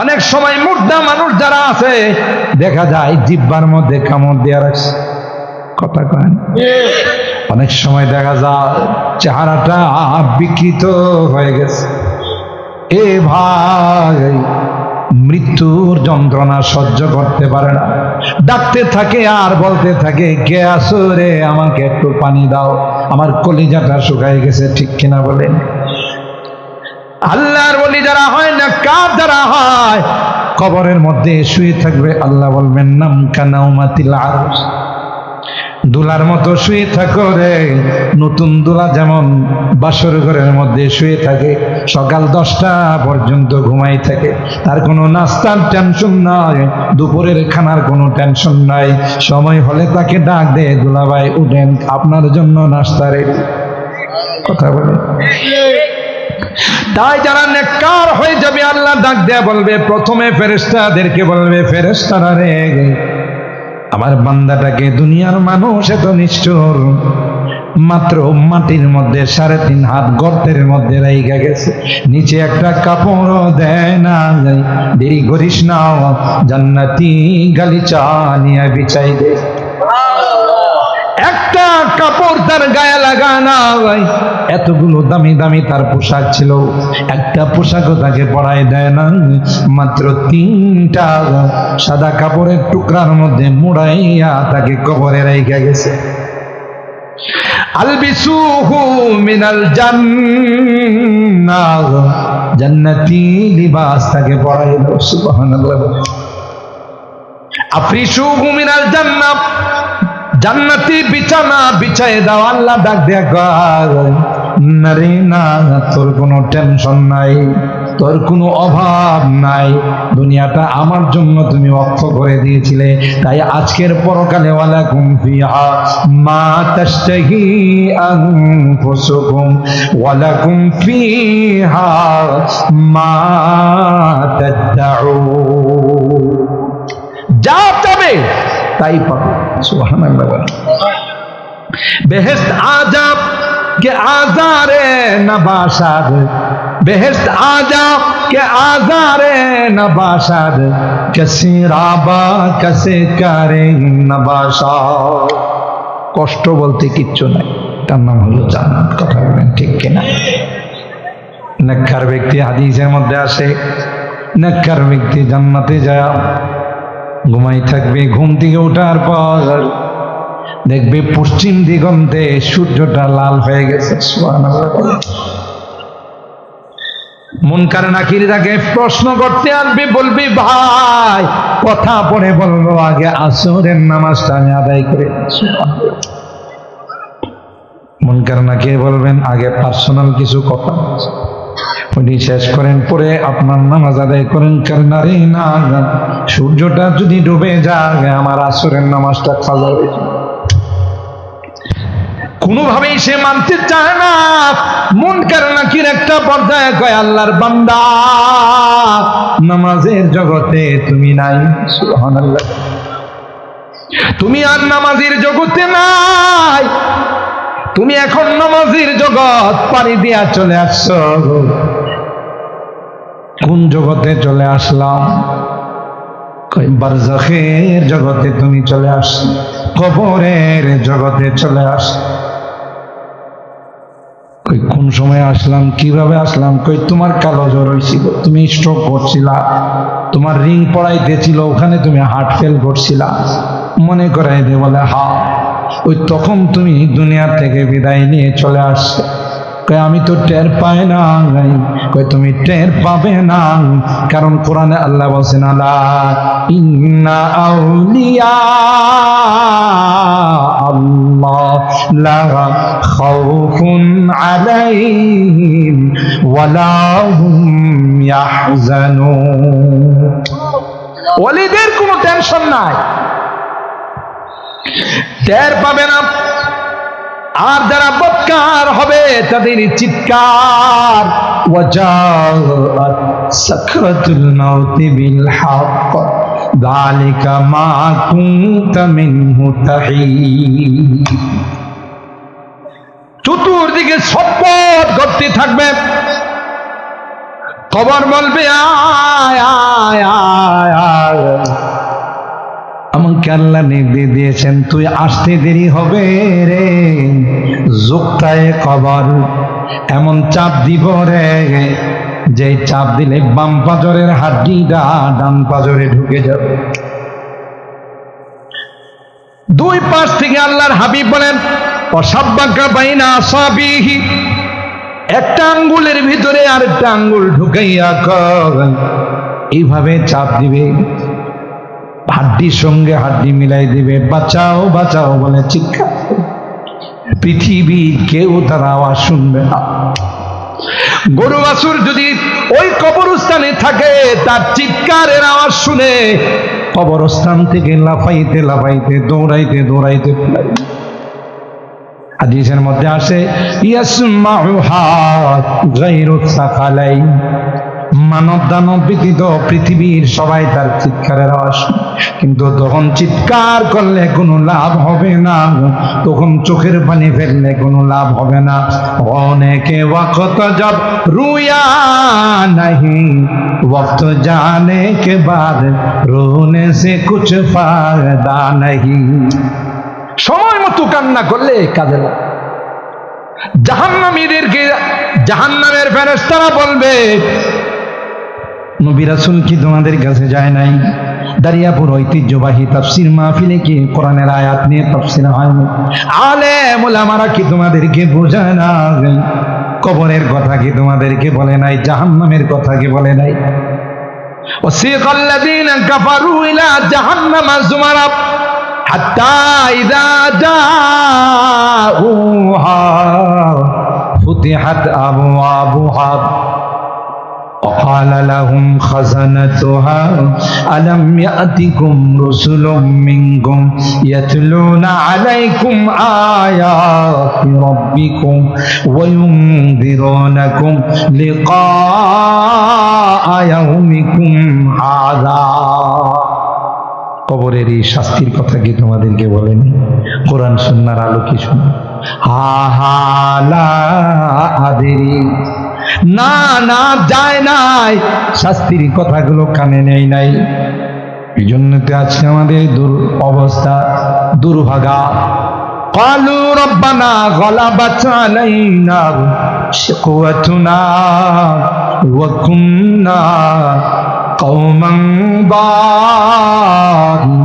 অনেক সময় মুর্দা মানুষ যারা আছে দেখা যায় জিহ্বার মধ্যে কামড় দেওয়া রাখছে, কথা কয়। অনেক সময় দেখা যায় চেহারাটা বিকৃত হয়ে গেছে। এ ভাই মৃত্যুর যন্ত্রণা সহ্য করতে পারে না, ডাকতে থাকে আর বলতে থাকে, কে আছো রে, আমাকে একটু পানি দাও, আমার কলিজাটা শুকায় গেছে। ঠিক কিনা বলেন? আল্লাহর ওলি যারা হয় না, কার যারা হয়, কবরের মধ্যে শুয়ে থাকবে, আল্লাহ বলবেন নাম কানাউমাতিল আরশ, দুলার মতো শুয়ে থাকো রে। নতুন দুলা যেমন বাসর ঘরের মধ্যে শুয়ে থাকে, সকাল 10টা পর্যন্ত ঘুমাই থাকে, তার কোনো নাস্তার টেনশন নাই, দুপুরের খানার কোনো টেনশন নাই। সময় হলে তাকে ডাক দে, দুলা ভাই উঠেন, আপনার জন্য নাস্তা রেডি। কথা বলে। তাই যারা নেককার হয়ে যাবে, আল্লাহ ডাক দেয়া বলবে, প্রথমে ফেরেশতাদেরকে বলবে, ফেরেশতারা রে, আমার বান্দাটাকে দুনিয়ার মানুষ এত নিষ্ঠুর, মাত্র মাটির মধ্যে 3.5 হাত গর্তের মধ্যে রাইখা গেছে, নিচে একটা কাপড় দেয় না, দেরি করিস না, জান্নাতি গালিচা নিয়ে বিছাই দে। একটা কাপড় তার গায়ে লাগানা, এতগুলো দামি দামি তার পোশাক ছিল, একটা পোশাকও তাকে পরায় দেয় না, মাত্র 3টা সাদা কাপড়ের টুকরার মধ্যে মুড়াইয়া তাকে কবরে রাইখা গেছে। আলবিসুহু মিনাল জান্নাহ, জান্নাতি লিবাস তাকে পরায় দাও। সুবহানাল্লাহ। আফরিসুহু মিনাল জান্নাহ, জান্নাতি বিছানা বিছায় দাও। আল্লাহ ডাক দেয়া কয়, নারে না, তোর কোনো টেনশন নাই, তোর কোনো অভাব নাই, দুনিয়াটা আমার জন্য তুমি ওয়াকফ করে দিয়েছিলে, তাই আজকের পরকালে ওয়ালাকুম ফিহা মা তাশতাহি আনফুসুকুম ওয়ালাকুম ফিহা মা তাদউন, যা চাবে তাই পাবে। সুবহানাল্লাহ। বেহেশত আজাব के आजारे नबाशाद, बेहस्त आजा के आजारे नबाशाद, कसी राबा कसे करे नबाशाद। কষ্ট বলতে কিচ্ছু নাই, তার নাম হলো জান্নাত। কথা বলেন ঠিক কিনা? নেককার ব্যক্তি, হাদিসের মধ্যে আসে, নেককার ব্যক্তি জান্নাতে যায় ঘুমাই থাকবে, ঘুম থেকে ওঠার পর দেখবে পশ্চিম দিগন্তে সূর্যটা লাল হয়ে গেছে। সুবহানাল্লাহ। মুনকার নাকির তাকে প্রশ্ন করতে আসবে, বলবি ভাই কথা পড়ে বলবো, আগে আসরের নামাজটা আমি আদায় করে। মুনকার নাকির বলবেন, আগে পার্সোনাল কিছু কথা উনি শেষ করেন, পরে আপনার নামাজ আদায় করেন। কারণ আরে না, সূর্যটা যদি ডুবে যায় আমার আসরের নামাজটা কাজা হয়ে যাবে। কোনোভাবেই সে মানতে চায় না। মুনকার নাকির একটা পর্যায়ে কয়, আল্লাহর বান্দা, নামাজের জগতে তুমি নাই। সুবহানাল্লাহ। তুমি আর নামাজের জগতে নাই, তুমি এখন নামাজের জগৎ পাড়ি দিয়া চলে আসছো। কোন জগতে চলে আসলাম? কই বারজাখের জগতে তুমি চলে আসছো, কবরের জগতে চলে আস। কই কোন সময় আসলাম, কিভাবে আসলাম? কই তোমার কালো জ্বর হয়েছিল, তুমি স্ট্রোক করছিলা, তোমার রিং পড়াইতেছিল, ওখানে তুমি হার্ট ফেল করছিলা, মনে করাই দে। বলে হা, ওই তখন তুমি দুনিয়া থেকে বিদায় নিয়ে চলে আসছো। কই আমি তো টের পাই না। কই তুমি টের পাবে না, কারণ কোরআনে আল্লাহ বলেছেন, আলা ইন্না আউলিয়া আল্লাহ লা খাউফুন আলাইহিম ওয়ালা হুম ইয়াহজানুন। ওলিদের কোনো টেনশন নাই, টের পাবে না। আর যারা বদকার হবে তাদের চিৎকার, ওয়াজাআত সাকরাতুল মাউতি বিল হক যালিকা মা কুনতা মিনহু তাহিদ। চতুর্দিকে ছটফট করতে থাকবে, কবর বলবে আয় আয় আমাকে আল্লাহ নির্দেশ দিয়েছেন, তুই আসতে দেরি হবে রে, যুক্তায়ে কবর, এমন চাপ দিব রে, যে চাপ দিলে বাম পাজরের হাড্ডিটা ডান পাজরে ঢুকে যাবে। দুই পাশ থেকে আল্লাহর হাবিব বলেন, অসাব্বাকা বাইনা আসাবিহি, একটা আঙ্গুলের ভিতরে আরেকটা আঙ্গুল ঢুকাইয়া এইভাবে চাপ দিবে, হাড্ডির সঙ্গে হাড্ডি মিলাই দিবে, বাঁচাও বাঁচাও বলে চিৎকার। পৃথিবী কেউ তার আওয়াজ শুনবে না। গরু বাছুর যদি ওই কবরস্থানে থাকে, তার চিৎকারের আওয়াজ শুনে কবরস্থান থেকে লাফাইতে লাফাইতে দৌড়াইতে দৌড়াইতে হাদিসের মধ্যে আসে, ইয়াসমাউহা গায়রুস সাকালাইন, মানব দানব ব্যতীত পৃথিবীর সবাই তার চিৎকারের আওয়াজ, কিন্তু তখন চিৎকার করলে কোনো লাভ হবে না, তখন চোখের পানি ফেললে কোনো লাভ হবে না। অনেকে ওয়াক্ত জব রুয়া নাহি, ওয়াক্ত জানে কে বাদ রোনে সে কুছ ফায়দা নাহি। সময় মতো কান্না করলে কাজে লাগে। জাহান্নামীদেরকে জাহান্নামের ফেরেশতারা বলবে, নবী রাসূল কি তোমাদের কাছে যায় নাই? দারিয়াপুর ঐতিহ্যবাহী তাফসীর মাহফিলে কি কোরআনের আয়াত নিয়ে তাফসীর হয়? আলেম ওলামারা কি তোমাদেরকে বোঝায় না? কবরের কথা কি তোমাদেরকে বলে নাই? জাহান্নামের কথা কি বলে নাই? ওয়াসিকাল্লাযীনা কাফারু ইলা জাহান্নামা যুমারা হাত্তা ইযা জাউহা ফুতিহাত আবওয়াবুহা وقال لهم خزنتها ألم يأتكم رسل منكم يتلون عليكم آيات ربكم وينذرونكم لقاء يومكم هذا। কবরের এই শাস্তির কথা কি তোমাদেরকে বলেনি? কোরআন সুন্নাহর আলো কি শুনো? হা হা লা আদেরি, না না যায় নাই, শাস্তির কথাগুলো কানে নেই নাই। এই জন্য তো আজকে আমাদের অবস্থা দুর্ভাগা। ক্বালু রব্বানা গালাবাত আলাইনা শিকওয়াতুনা ওয়া কুননা কওমান বাগিন।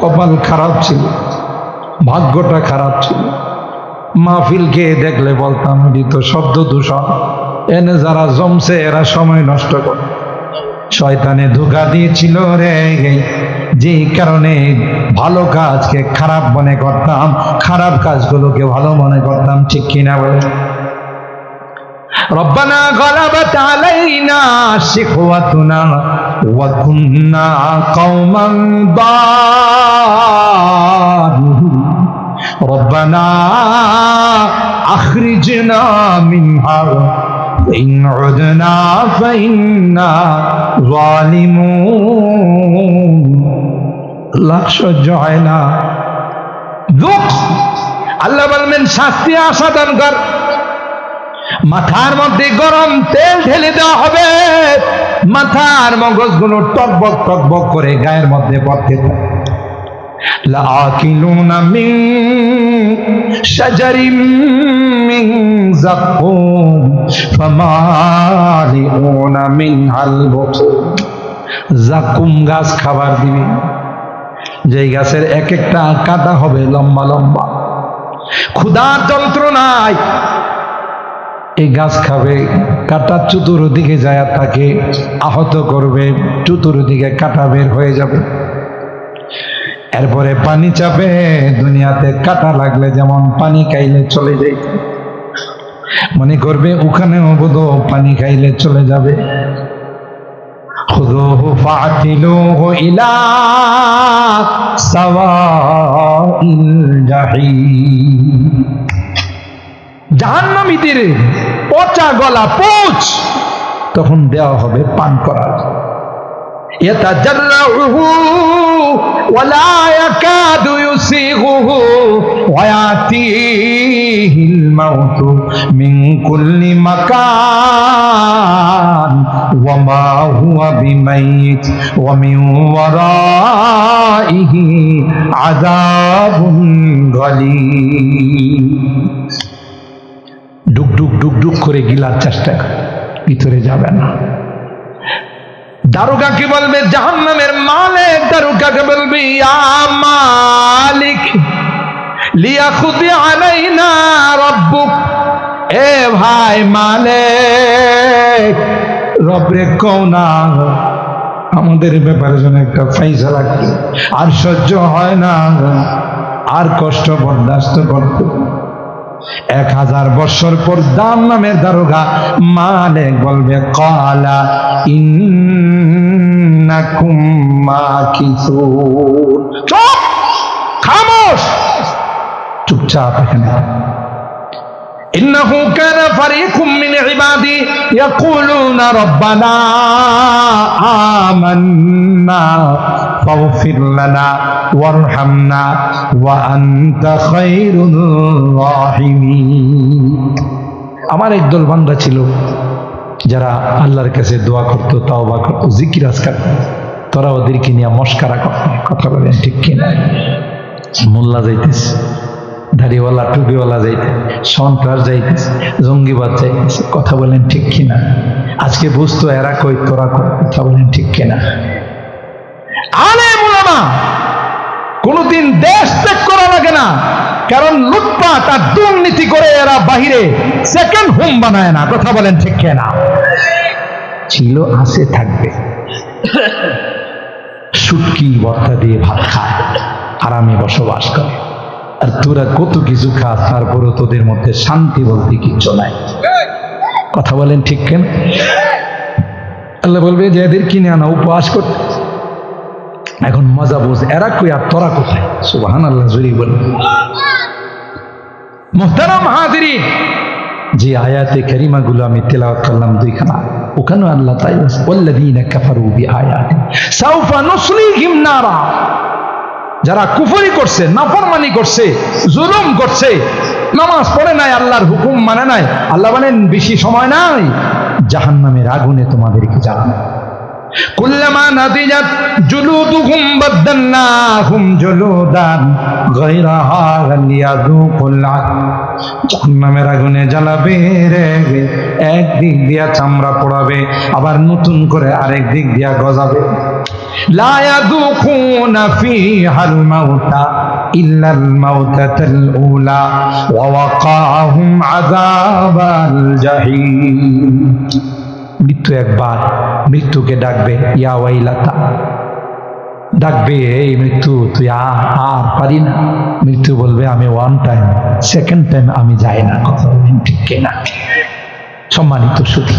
কপাল খারাপ ছিল, ভাগ্যটা খারাপ ছিল। মাহফিলকে দেখলে বলতাম এটি তো শব্দ দূষণ, এনে যারা জমছে এরা সময় নষ্ট করে, শয়তানে ধোঁকা দিয়েছিল রে, যেই কারণে ভালো কাজকে খারাপ মনে করতাম, খারাপ কাজগুলোকে ভালো মনে করতাম। ঠিক কিনা বলে? রব্বানা গালাবাত আলাইনা শিকওয়াতুনা ওয়া কুননা কওমান বাগিন রব্বানা আখরিজনা মিনহা ইন উদনা ফাইন্না যালিমুন। আল্লাহ সহ্য হয় না, দুঃখ। আল্লাহ বলবেন শাস্তি আসাদন কর, মাথার মধ্যে গরম তেল ঢেলে দেওয়া হবে, মাথার মগজগুলো টকবক টকবক করে গায়ের মধ্যে পড়তে থাকে। লাআকিলুনা মিন শাজারিম মিন যাকুম ফামালিউনা মিনহাল বুতুন। যাকুম গাছ খাবার দিবে, যেই গাছের এক একটা কাঁটা হবে লম্বা লম্বা। ক্ষুধার যন্ত্রণায় এই গাছ খাবে, কাঁটা চতুর্দিকে যায় তাকে আহত করবে, চতুর্দিকে কাঁটা বের হয়ে যাবে। এরপরে পানি চাপে, দুনিয়াতে কাঁটা লাগলে যেমন পানি খাইলে চলে যায়, মনে করবে ওখানেও বোধহয় পানি খাইলে চলে যাবে। খুযুহু ফাআতিলুহু ইলা সাওয়াইল জাহিম। জাহান্নামীদের পচা গলা পোচ তখন দেওয়া হবে পান করার। ইয়াতাজাররাউহু ولا يكاد يسيغه ويأتيه الموت من كل مكان وما هو بميت ومن ورائه عذاب غليظ ডুক ডুক ডুক ডুক করে গিলার চেষ্টা করে, ভিতরে যাবে না। দারোগাকে বলবে, জাহান্নামের মালিক দারোগাকে বলবে, ইয়া মালিক লিয়াখুদি আলাইনা রাব্বুক, এ ভাই মালিক রবরে কও না আমাদের ব্যাপারে যেন একটা ফাইসালা করে, আর সহ্য হয় না, আর কষ্ট বরদাস্ত করতে। 1000 বছর পর জাহান্নামের দারোগা মালিক বলবে, ক্বালা ইন্নাকুম মাকিসুন। চুপ, খামোশ, চুপচাপ এখানে। ইন্নাহু কানা ফারিকুম মিন ইবাদি ইয়াকুলুনা রাব্বানা আমান্না ফাগফির লানা ওয়ারহামনা ওয়া আনতা খায়রুর রাহিমিন। আমার একদল বান্দা ছিল যারা আল্লাহর কাছে দোয়া করত, তাওবা করত, জিকির আজকার, তোরা ওদেরকে নিয়ে মস্কারা করত। কথা বলেন ঠিক কিনা? মোল্লা যাইতেছে, দাড়িওয়ালা টুপিওয়ালা যাইতে, সন্ত্রাস যাইতেছে, জঙ্গিবাদ যাইতেছে। কথা বলেন ঠিক কিনা? আজকে বুঝতো এরা কই তোরা কই। কথা বলেন ঠিক কিনা? আলেম উলামা কোনদিন দেশ ত্যাগ করা লাগে না, কারণ লুটপাট আর দুর্নীতি করে এরা বাহিরে সেকেন্ড হোম বানায় না। কথা বলেন ঠিক কিনা? ছিল, আছে, থাকবে। শুটকি ভর্তা দিয়ে ভাত খায়, আরামে বসবাস করে। আর তোরা কত কিছু খাস, তারপরও তোদের মধ্যে শান্তি বলতে কিচ্ছু নাই। কথা বলেন ঠিক কেন? আল্লাহ বলবে যে এদের কিনে আনা উপবাস করতে। এখন মজা বোঝ, এরা কই আর তোরা কোথায়? সুবহানাল্লাহ জোরে বলেন। মুহতারাম হাজিরিন, যে আয়াতে কারিমাগুলো আমি তেলাওয়াত করলাম দুইখানা, ওখানে আল্লাহ তাই বলেছে, ওয়াল্লাযীনা কাফারু বিআয়াতি সাউফা নুসলিহিম নারা। যারা কুফরি করছে, নাফরমানি করছে, জুলুম করছে, নামাজ পড়ে নাই, আল্লাহর হুকুম মানে নাই, আল্লাহ বলেন বেশি সময় নাই, জাহান্নামের আগুনে তোমাদেরকে জ্বালানো। কুল্লামা নাদিজাত জুলুদুহুম বাদদালনাহুম জুলুদান গায়রাহা লিয়াযুকুল আযাব। জাহান্নামের আগুনে জ্বালাবে রে, একদিক দিয়া চামড়া পোড়াবে, আবার নতুন করে আরেক দিক দিয়া গজাবে। লা ইয়াযুকুনা ফীহাল মাউতা ইল্লাল মাউতাতাল উলা ওয়া ওয়াকাহুম আযাবাল জাহিম। মৃত্যু একবার, মৃত্যুকে ডাকবে, ইয়া ওয়াইলাতা, ডাকবে, এই মৃত্যু তুই আর পারি না। মৃত্যু বলবে, আমি ওয়ান টাইম, সেকেন্ড টাইম আমি যাই না। কথা বলেন ঠিক কিনা? সম্মানিত সুধী,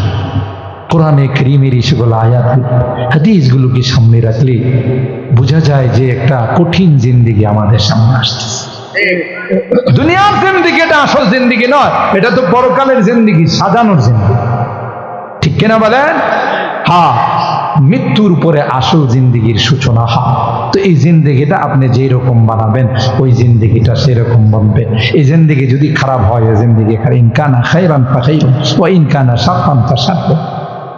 কোরআনে কারীমের সেগুলো আয়াত হাদিসগুলোকে সামনে রাখলে বোঝা যায় যে একটা কঠিন জিন্দেগি আমাদের সামনে আসতেছে। দুনিয়ার জিন্দেগি এটা আসল জিন্দেগি নয়, এটা তো পরকালের জিন্দেগি, সাজানোর জিন্দেগি। ঠিক কিনা বলেন? হ্যাঁ, মৃত্যুর পরে আসল জিন্দেগির সূচনা হয়। তো এই জিন্দেগিটা আপনি যেই রকম বানাবেন, ওই জিন্দেগিটা সেরকম বনবে। এই জিন্দেগি যদি খারাপ হয়, এই জিন্দেগি খারাপ, ইনকানা খাইরান ফাখাইরুন ওয়া ইনকানা শাররান ফাশাররুন।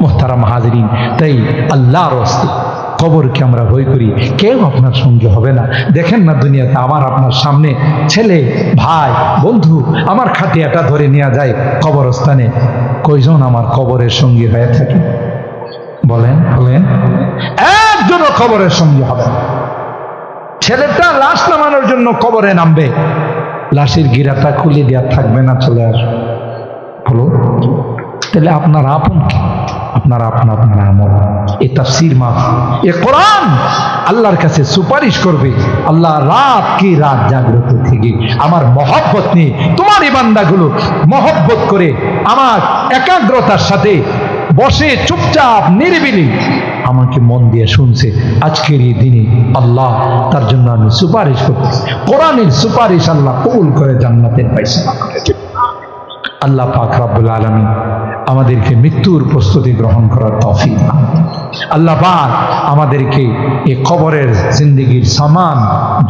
মুহতারাম হাজিরিন, তাই আল্লাহর রাস্তে কবরকে আমরা ভয় করি, কেউ আপনার সঙ্গে হবে না। দেখেন না দুনিয়াতে আমার আপনার সামনে ছেলে, ভাই, বন্ধু আমার খাটিয়াটা ধরে নেওয়া যায় কবরস্থানে, কয়জন আমার কবরের সঙ্গী হয়ে থাকে? বলেন বলেন, একজনও কবরের সঙ্গী হবে না। ছেলেটা লাশ নামানোর জন্য কবরে নামবে, লাশের গিরাটা খুলে দেওয়া থাকবে না, চলে আসবে। বলো, তাহলে আপনার আপন কি? আপনার আপনার আমল। এই তাফসীর মাফ, এ কোরআন আল্লাহর কাছে সুপারিশ করবে। আল্লাহ রাত কি রাত জাগ্রত থেকে আমার মহব্বত নিয়ে তোমার এই বান্দাগুলো মহব্বত করে আমার একাগ্রতার সাথে বসে চুপচাপ নিরিবিলি আমাকে মন দিয়ে শুনছে। আজকের এই দিনে আল্লাহ তার জন্য আমি সুপারিশ করতেছি। কোরআনের সুপারিশ আল্লাহ কবুল করে জান্নাতের ফায়সালা করে দেবে। আল্লাহ পাক রব্বুল আলামিন আমাদেরকে মৃত্যুর প্রস্তুতি গ্রহণ করার তৌফিক দান করুন। আল্লাহ পাক আমাদেরকে এই কবরের জিন্দেগির সামান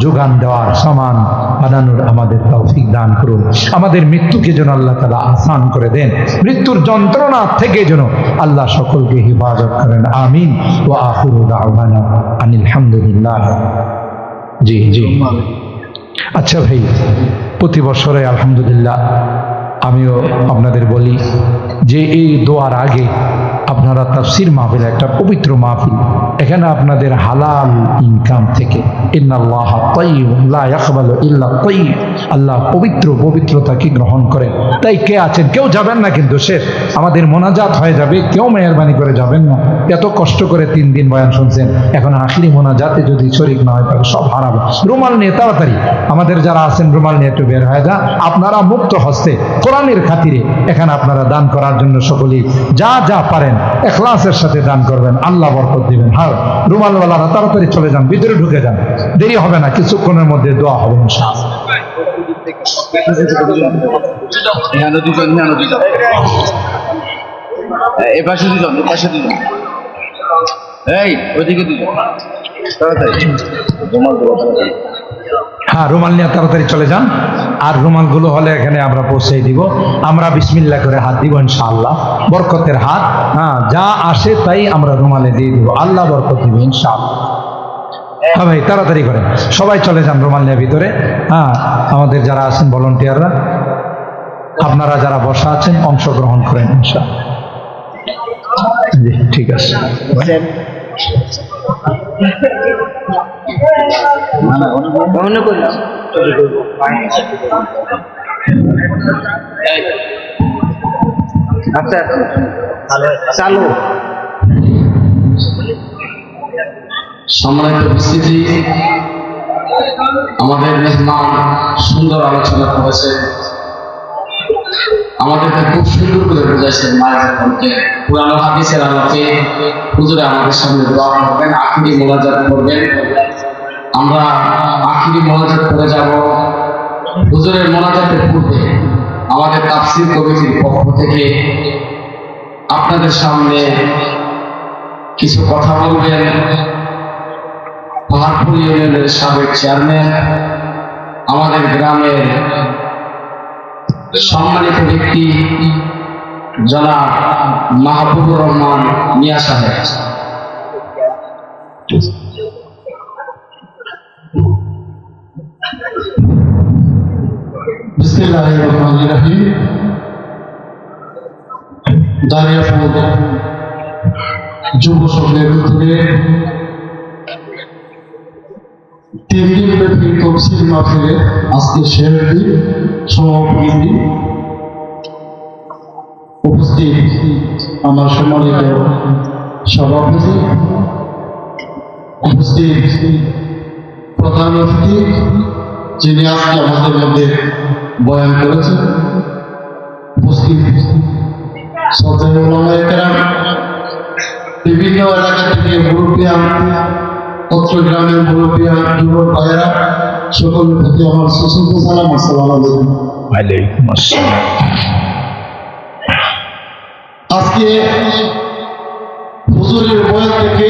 যোগান দেওয়ার, সামান বানানোর আমাদের তৌফিক দান করুন। আমাদের মৃত্যুকে যেন আল্লাহ তাআলা আসান করে দেন, মৃত্যুর যন্ত্রণা থেকে যেন আল্লাহ সকলকে হিফাজত করেন। আমিন। ওয়া আখিরু দাওয়ানা আনিল হামদুলিল্লাহ। জি জি, আচ্ছা ভাই, প্রতি বছরে আলহামদুলিল্লাহ আমিও আপনাদের বলি যে এই দোয়ার আগে আপনারা তাফসীর মাহফিল, একটা পবিত্র মাহফিল, এখানে আপনাদের হালাল ইনকাম থেকে, ইন্নাল্লাহা তাইয়্যিবুন লা ইয়াকবালু ইল্লা তাইয়্যিব, আল্লাহ পবিত্র, পবিত্রতাকে গ্রহণ করেন। তাই কে আছেন, কেউ যাবেন না কিন্তু, শেষ আমাদের মোনাজাত হয়ে যাবে, কেউ মেহরবানি করে যাবেন না। এত কষ্ট করে 3 দিন বয়ান শুনছেন, এখন আখরি মোনাজাতে যদি শরীক না হয় তাহলে সব হারাবে। রুমাল নিয়ে তাড়াতাড়ি, আমাদের যারা আছেন রুমাল নিয়ে একটু বের হয়ে যা। আপনারা মুক্ত হস্তে কোরআনের খাতিরে এখানে আপনারা দান করার জন্য সকলেই যা যা পারেন ইখলাসের সাথে দান করবেন, আল্লাহ বরকত দিবেন। হ্যাঁ, রুমালওয়ালারা তাড়াতাড়ি চলে যান, ভিতরে ঢুকে যান, দেরি হবে না, কিছুক্ষণের মধ্যে দোয়া হবে ইনশাআল্লাহ। এপাশে দুজন, এপাশে দুজন, এই ওইদিকে দুজন, তাড়াতাড়ি হ্যাঁ, রুমাল নিয়ে তাড়াতাড়ি চলে যান। আর রুমালগুলো হলে এখানে আমরা পৌঁছে দিব। আমরা বিসমিল্লাহ করে হাত দিব ইনশাআল্লাহ, বরকতের হাত। হ্যাঁ, যা আসে তাই আমরা রুমালে দিয়ে দিব, আল্লাহ বরকত দিবে ইনশাআল্লাহ। হ্যাঁ ভাই, তাড়াতাড়ি করেন, সবাই চলে যান রুমাল নিয়ে ভিতরে। হ্যাঁ, আমাদের যারা আছেন ভলান্টিয়াররা, আপনারা যারা বসা আছেন অংশগ্রহণ করেন ইনশাআল্লাহ। জি ঠিক আছে। আচ্ছা চালু। সম্মানিত উপস্থিতি, আমাদের মেহমান সুন্দর আলোচনা করেছে, আমাদেরকে খুব সুন্দর করে বুঝাইছেন মায়ের কণ্ঠে, পুরানো হাদিসের আলোকে হুজুরে আমাদের সামনে দোয়া করবেন, আখিরি মোনাজাত করবেন। আমরা আখিরি মোনাজাত করে যাব। হুজুরের মোনাজাতের পূর্বে আমাদের তাফসীর কমিটির পক্ষ থেকে আপনাদের সামনে কিছু কথা বলবেন পাহাড়পুর ইউনিয়নের সাবেক চেয়ারম্যান, আমাদের গ্রামের সম্মানিত ব্যক্তি জনাব মাহবুবুর রহমান মিয়া সাহেব। বিসমিল্লাহির রহমানির রহিম। দানিয়াপুর যুব সংঘের উদ্যোগে 3 দিন ব্যাপী তফসির মাহফিলে আজকে শেষ দিন, সমাপনী উপস্থিত আমার সম্মানিত সভাপতি, উপস্থিত প্রধান অতিথি যিনি আজকে আমাদের মধ্যে বয়ান করেছেন, উপস্থিত শ্রদ্ধেয় উলামায়ে কেরাম, বিভিন্ন এলাকা থেকে মুরব্বিয়ান, চট্টগ্রামের মুরব্বিয়ান, যুবক ভাইয়েরা, সকলের প্রতি আমার সুসংখ্য সালাম। আসসালামু আলাইকুম। ওয়ালাইকুম আসসালাম। আজকে হুজুরের বয়ান থেকে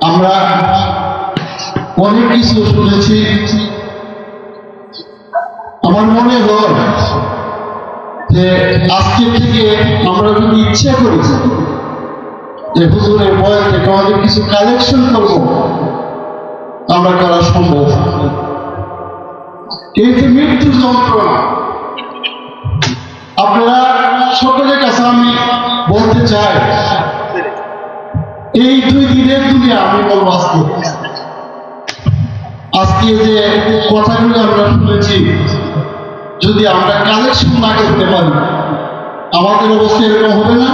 আমরা অনেক কিছু শুনেছি। আমার মনে হয় যে আজকে থেকে আমরা যদি ইচ্ছা করি যে হুজুরের বয়ান থেকে আমাদের কিছু কালেকশন করবো, আমরা করা সম্ভব। এই যে মৃত্যুর যন্ত্রণা, আপনারা সকলের কাছে আমি বলতে চাই, এই 2 দিনের দুনিয়া আমি বলবো আজকে যে কথাগুলো আমরা শুনেছি, যদি আমরা কালেকশন না করতে পারি আমাদের অবস্থা এরকম হবে না।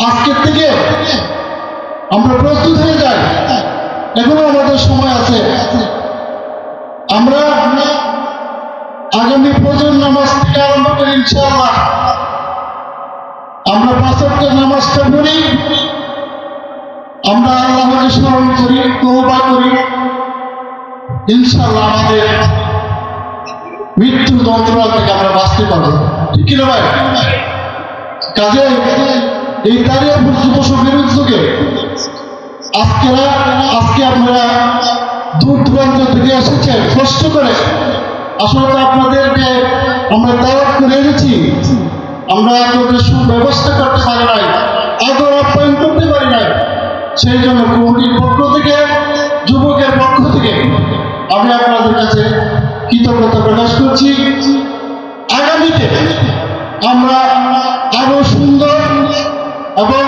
আজকের থেকে আমরা প্রস্তুত হয়ে যাই, এখনো আমাদের সময় আছে। আমরা আগামী ফজর নামাজ থেকে আরম্ভ করি ইনশাআল্লাহ, আমরা 5 ওয়াক্ত নামাজটা পড়ি, আমরা আল্লাহকে স্মরণ করি, তওবা করি, ইনশাআল্লাহ আমাদের মৃত্যুর যন্ত্রণা থেকে আমরা বাঁচতে পারবো। ঠিক কি না ভাই? কাজে এই দাঁড়িয়াপুর যুব সংঘের উদ্যোগে আজকে আপনারা দূর দূরান্ত থেকে এসেছেন কষ্ট করে। আসলে তো আপনাদেরকে আমরা দাওয়াত করে এনেছি, আমরা আপনাদের সুব্যবস্থা করতে পারি নাই, আদর আপ্যায়ন করতে পারি নাই। সেই জন্য কমিটির পক্ষ থেকে, যুবকের পক্ষ থেকে আমি আপনাদের কাছে কৃতজ্ঞতা প্রকাশ করছি। আগামীতে আমরা আরো সুন্দর এবং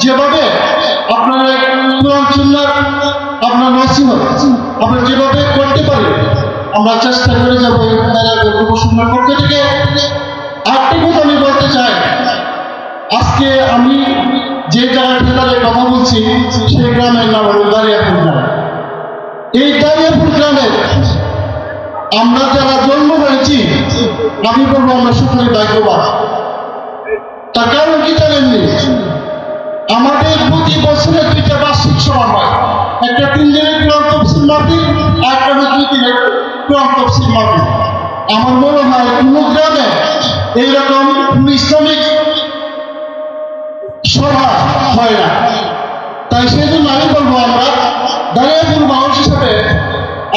যেভাবে আপনারা কোরআন সুন্নাহ আপনার নসিহত আমরা যেভাবে করতে পারি আমরা চেষ্টা করে যাবো। যুবসংঘের পক্ষ থেকে আরেকটি কথা আমি বলতে চাই, আজকে আমি যে জায়গায় দাঁড়িয়ে কথা বলছি সেই গ্রামের নাম হল দাঁড়িয়াপুর গ্রাম। এই দাঁড়িয়াপুর গ্রামে আমরা যারা জন্ম হয়েছি আমি বলবো আমরা সকলে ভাগ্যবান। তার কারণ কি জানেননি, আমাদের প্রতি বছরে 2টা বার্ষিক সভা হয়, একটা 3 দিনের কোরআন তাফসীর মাহফিল, আর একটা 2 দিনের কোরআন তাফসীর মাহফিল। আমার মনে হয় কোনো গ্রামে এইরকম ইসলামিক সভা হয় না। তাই সেই জন্য আমি বলবো আমরা দাঁড়িয়াপুর মানুষ হিসাবে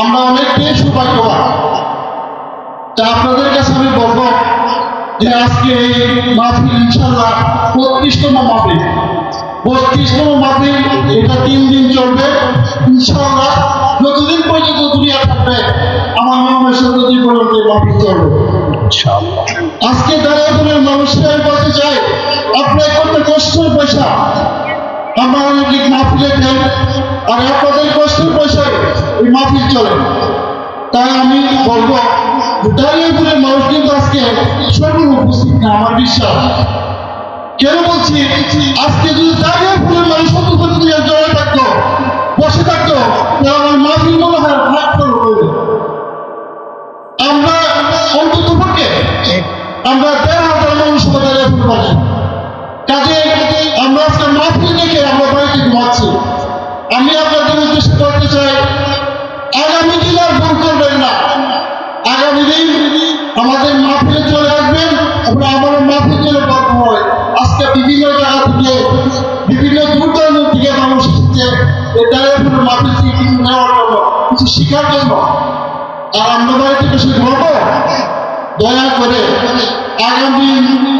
আমরা অনেকটাই সৌভাগ্যবান। তা আপনাদের কাছে আমি বলবো যে আজকে এই মাহফিল ইনশাআল্লাহ 32তম মাহফিল, 32তম মাহফিল। এটা 3 দিন চলবে ইনশাআল্লাহ। যতদিন পর্যন্ত দুনিয়া থাকবে আমার মনে হয় ততদিন পর্যন্ত মাহফিল চলবে ইনশাআল্লাহ। আজকে দাঁড়িয়াপুরের মানুষরা আমি বলতে চাই, আপনার কত কষ্টের পয়সা আমরা অনেক মাহফিলে দেন, আর আপনাদের কষ্টের পয়সায় এই মাহফিল চলে। তাই আমি বলবো দাঁড়িয়াপুরের মানুষ কিন্তু আজকে সকল উপস্থিত না, আমার বিশ্বাস। কেন বলছি, আজকে যদি দাঁড়িয়াপুরের মানুষ জড়ে থাকতো, বসে থাকতো, তাহলে আমার মাহফিল মনে হয় ভাগ করবো। আমরা অন্তত পক্ষে আমরা 1,500 মানুষ দাঁড়িয়াপুর পাচ্ছি। কাজে আমরা আজকে মাহফিল দেখে আমরা বাড়িতে ঘুমাচ্ছি। আমি আপনাদের উদ্দেশ্যে বলতে চাই, আগামী দিন আর ভুল করবেন না। আগামী দিন আমাদের মাহফিলে চলে আসবেন, আমরা আমার মাহফিল যেন গল্প হয়। আজকে বিভিন্ন জায়গা থেকে, বিভিন্ন দূর দূরান্ত থেকে মানুষ এসেছে এই দাঁড়িয়াপুরের মাহফিল থেকে কিছু নেওয়ার জন্য, কিছু শেখার জন্য। আর আমরা বাড়িতে বেশি ঘুমাবো, দয়া করে আগামী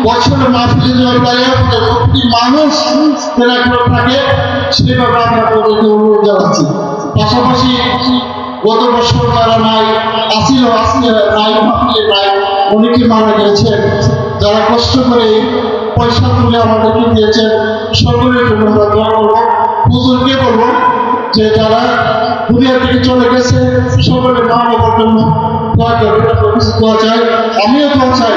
বছরের মাহফিলে যেন দাঁড়িয়াপুরের প্রতি মানুষ তেরাগ্রহ থাকে সেভাবে আমরা আপনাদেরকে অনুরোধ জানাচ্ছি। পাশাপাশি গত বছর যারা নাই আসিল নাই মাহফিলে নাই, অনেকে মারা গেছেন, যারা কষ্ট করে পয়সা তুলে আমাদেরকে দিয়েছেন, সকলের জন্য আমরা দোয়া করবো। হুজুরকে বলবো যে যারা দুনিয়া থেকে চলে গেছে সকলের মা বাবার জন্য দোয়া করবে, দোয়া চাই, আমিও দোয়া চাই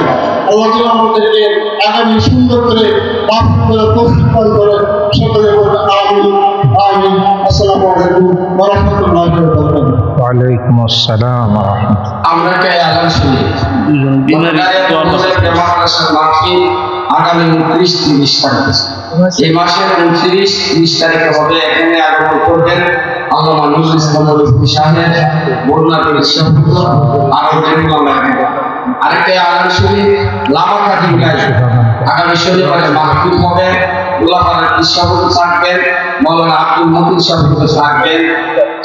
আল্লাহ যেন আমাদেরকে আগামী সুন্দর করে মাহফিল করে তৌফিক দান করে। সকলে বলবে আমিন আমিন। আসসালামু আলাইকুম ওয়া রাহমাতুল্লাহি ওয়া বারাকাতুহু। ওয়া আলাইকুম আসসালাম ওয়া রাহমাতুল্লাহ। আমরা কে আলাদা শুনি মাহফিল আগামী 29-30 তারিখ, এই মাসের 29-30 তারিখে হবে। এখানে আগমন করবেন আল্লামা নজরুল ইসলাম সাহেব, বরুণা আরেকটা আগামী শনি লামাকাঠি আগামী শনিবারে মাহফিল হবে। উলামার ইসলামকে থাকবেন, মাওলানা আব্দুল মতিন সাহেবকে থাকবেন,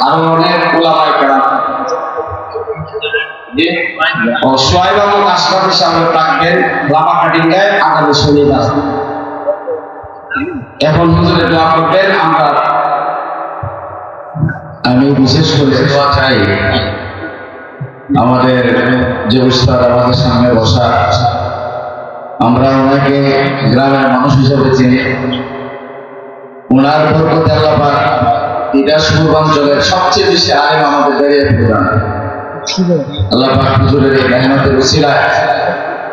আরো অনেক উলামায়ে কেরাম ও সোহাইব আহমদ আশরাফি সাহেব থাকবেন লামাকাঠিঙ্গায় আগামী শনিবার। এখন হুজুরে দোয়া করবেন। আমি বিশেষ করে দোয়া চাই আমাদের যে উস্তাদ আমাদের সামনে বসা, আমরা ওনাকে গ্রামের মানুষ হিসেবে চিনি। ওনার বরকতে আল্লাহ পাক এটা পূর্বাঞ্চলের সবচেয়ে বেশি আলেম আমাদের দাঁড়িয়াপুর গ্রামে। আল্লাহ পাক হুজুরের এই মেহনতের উসিলায়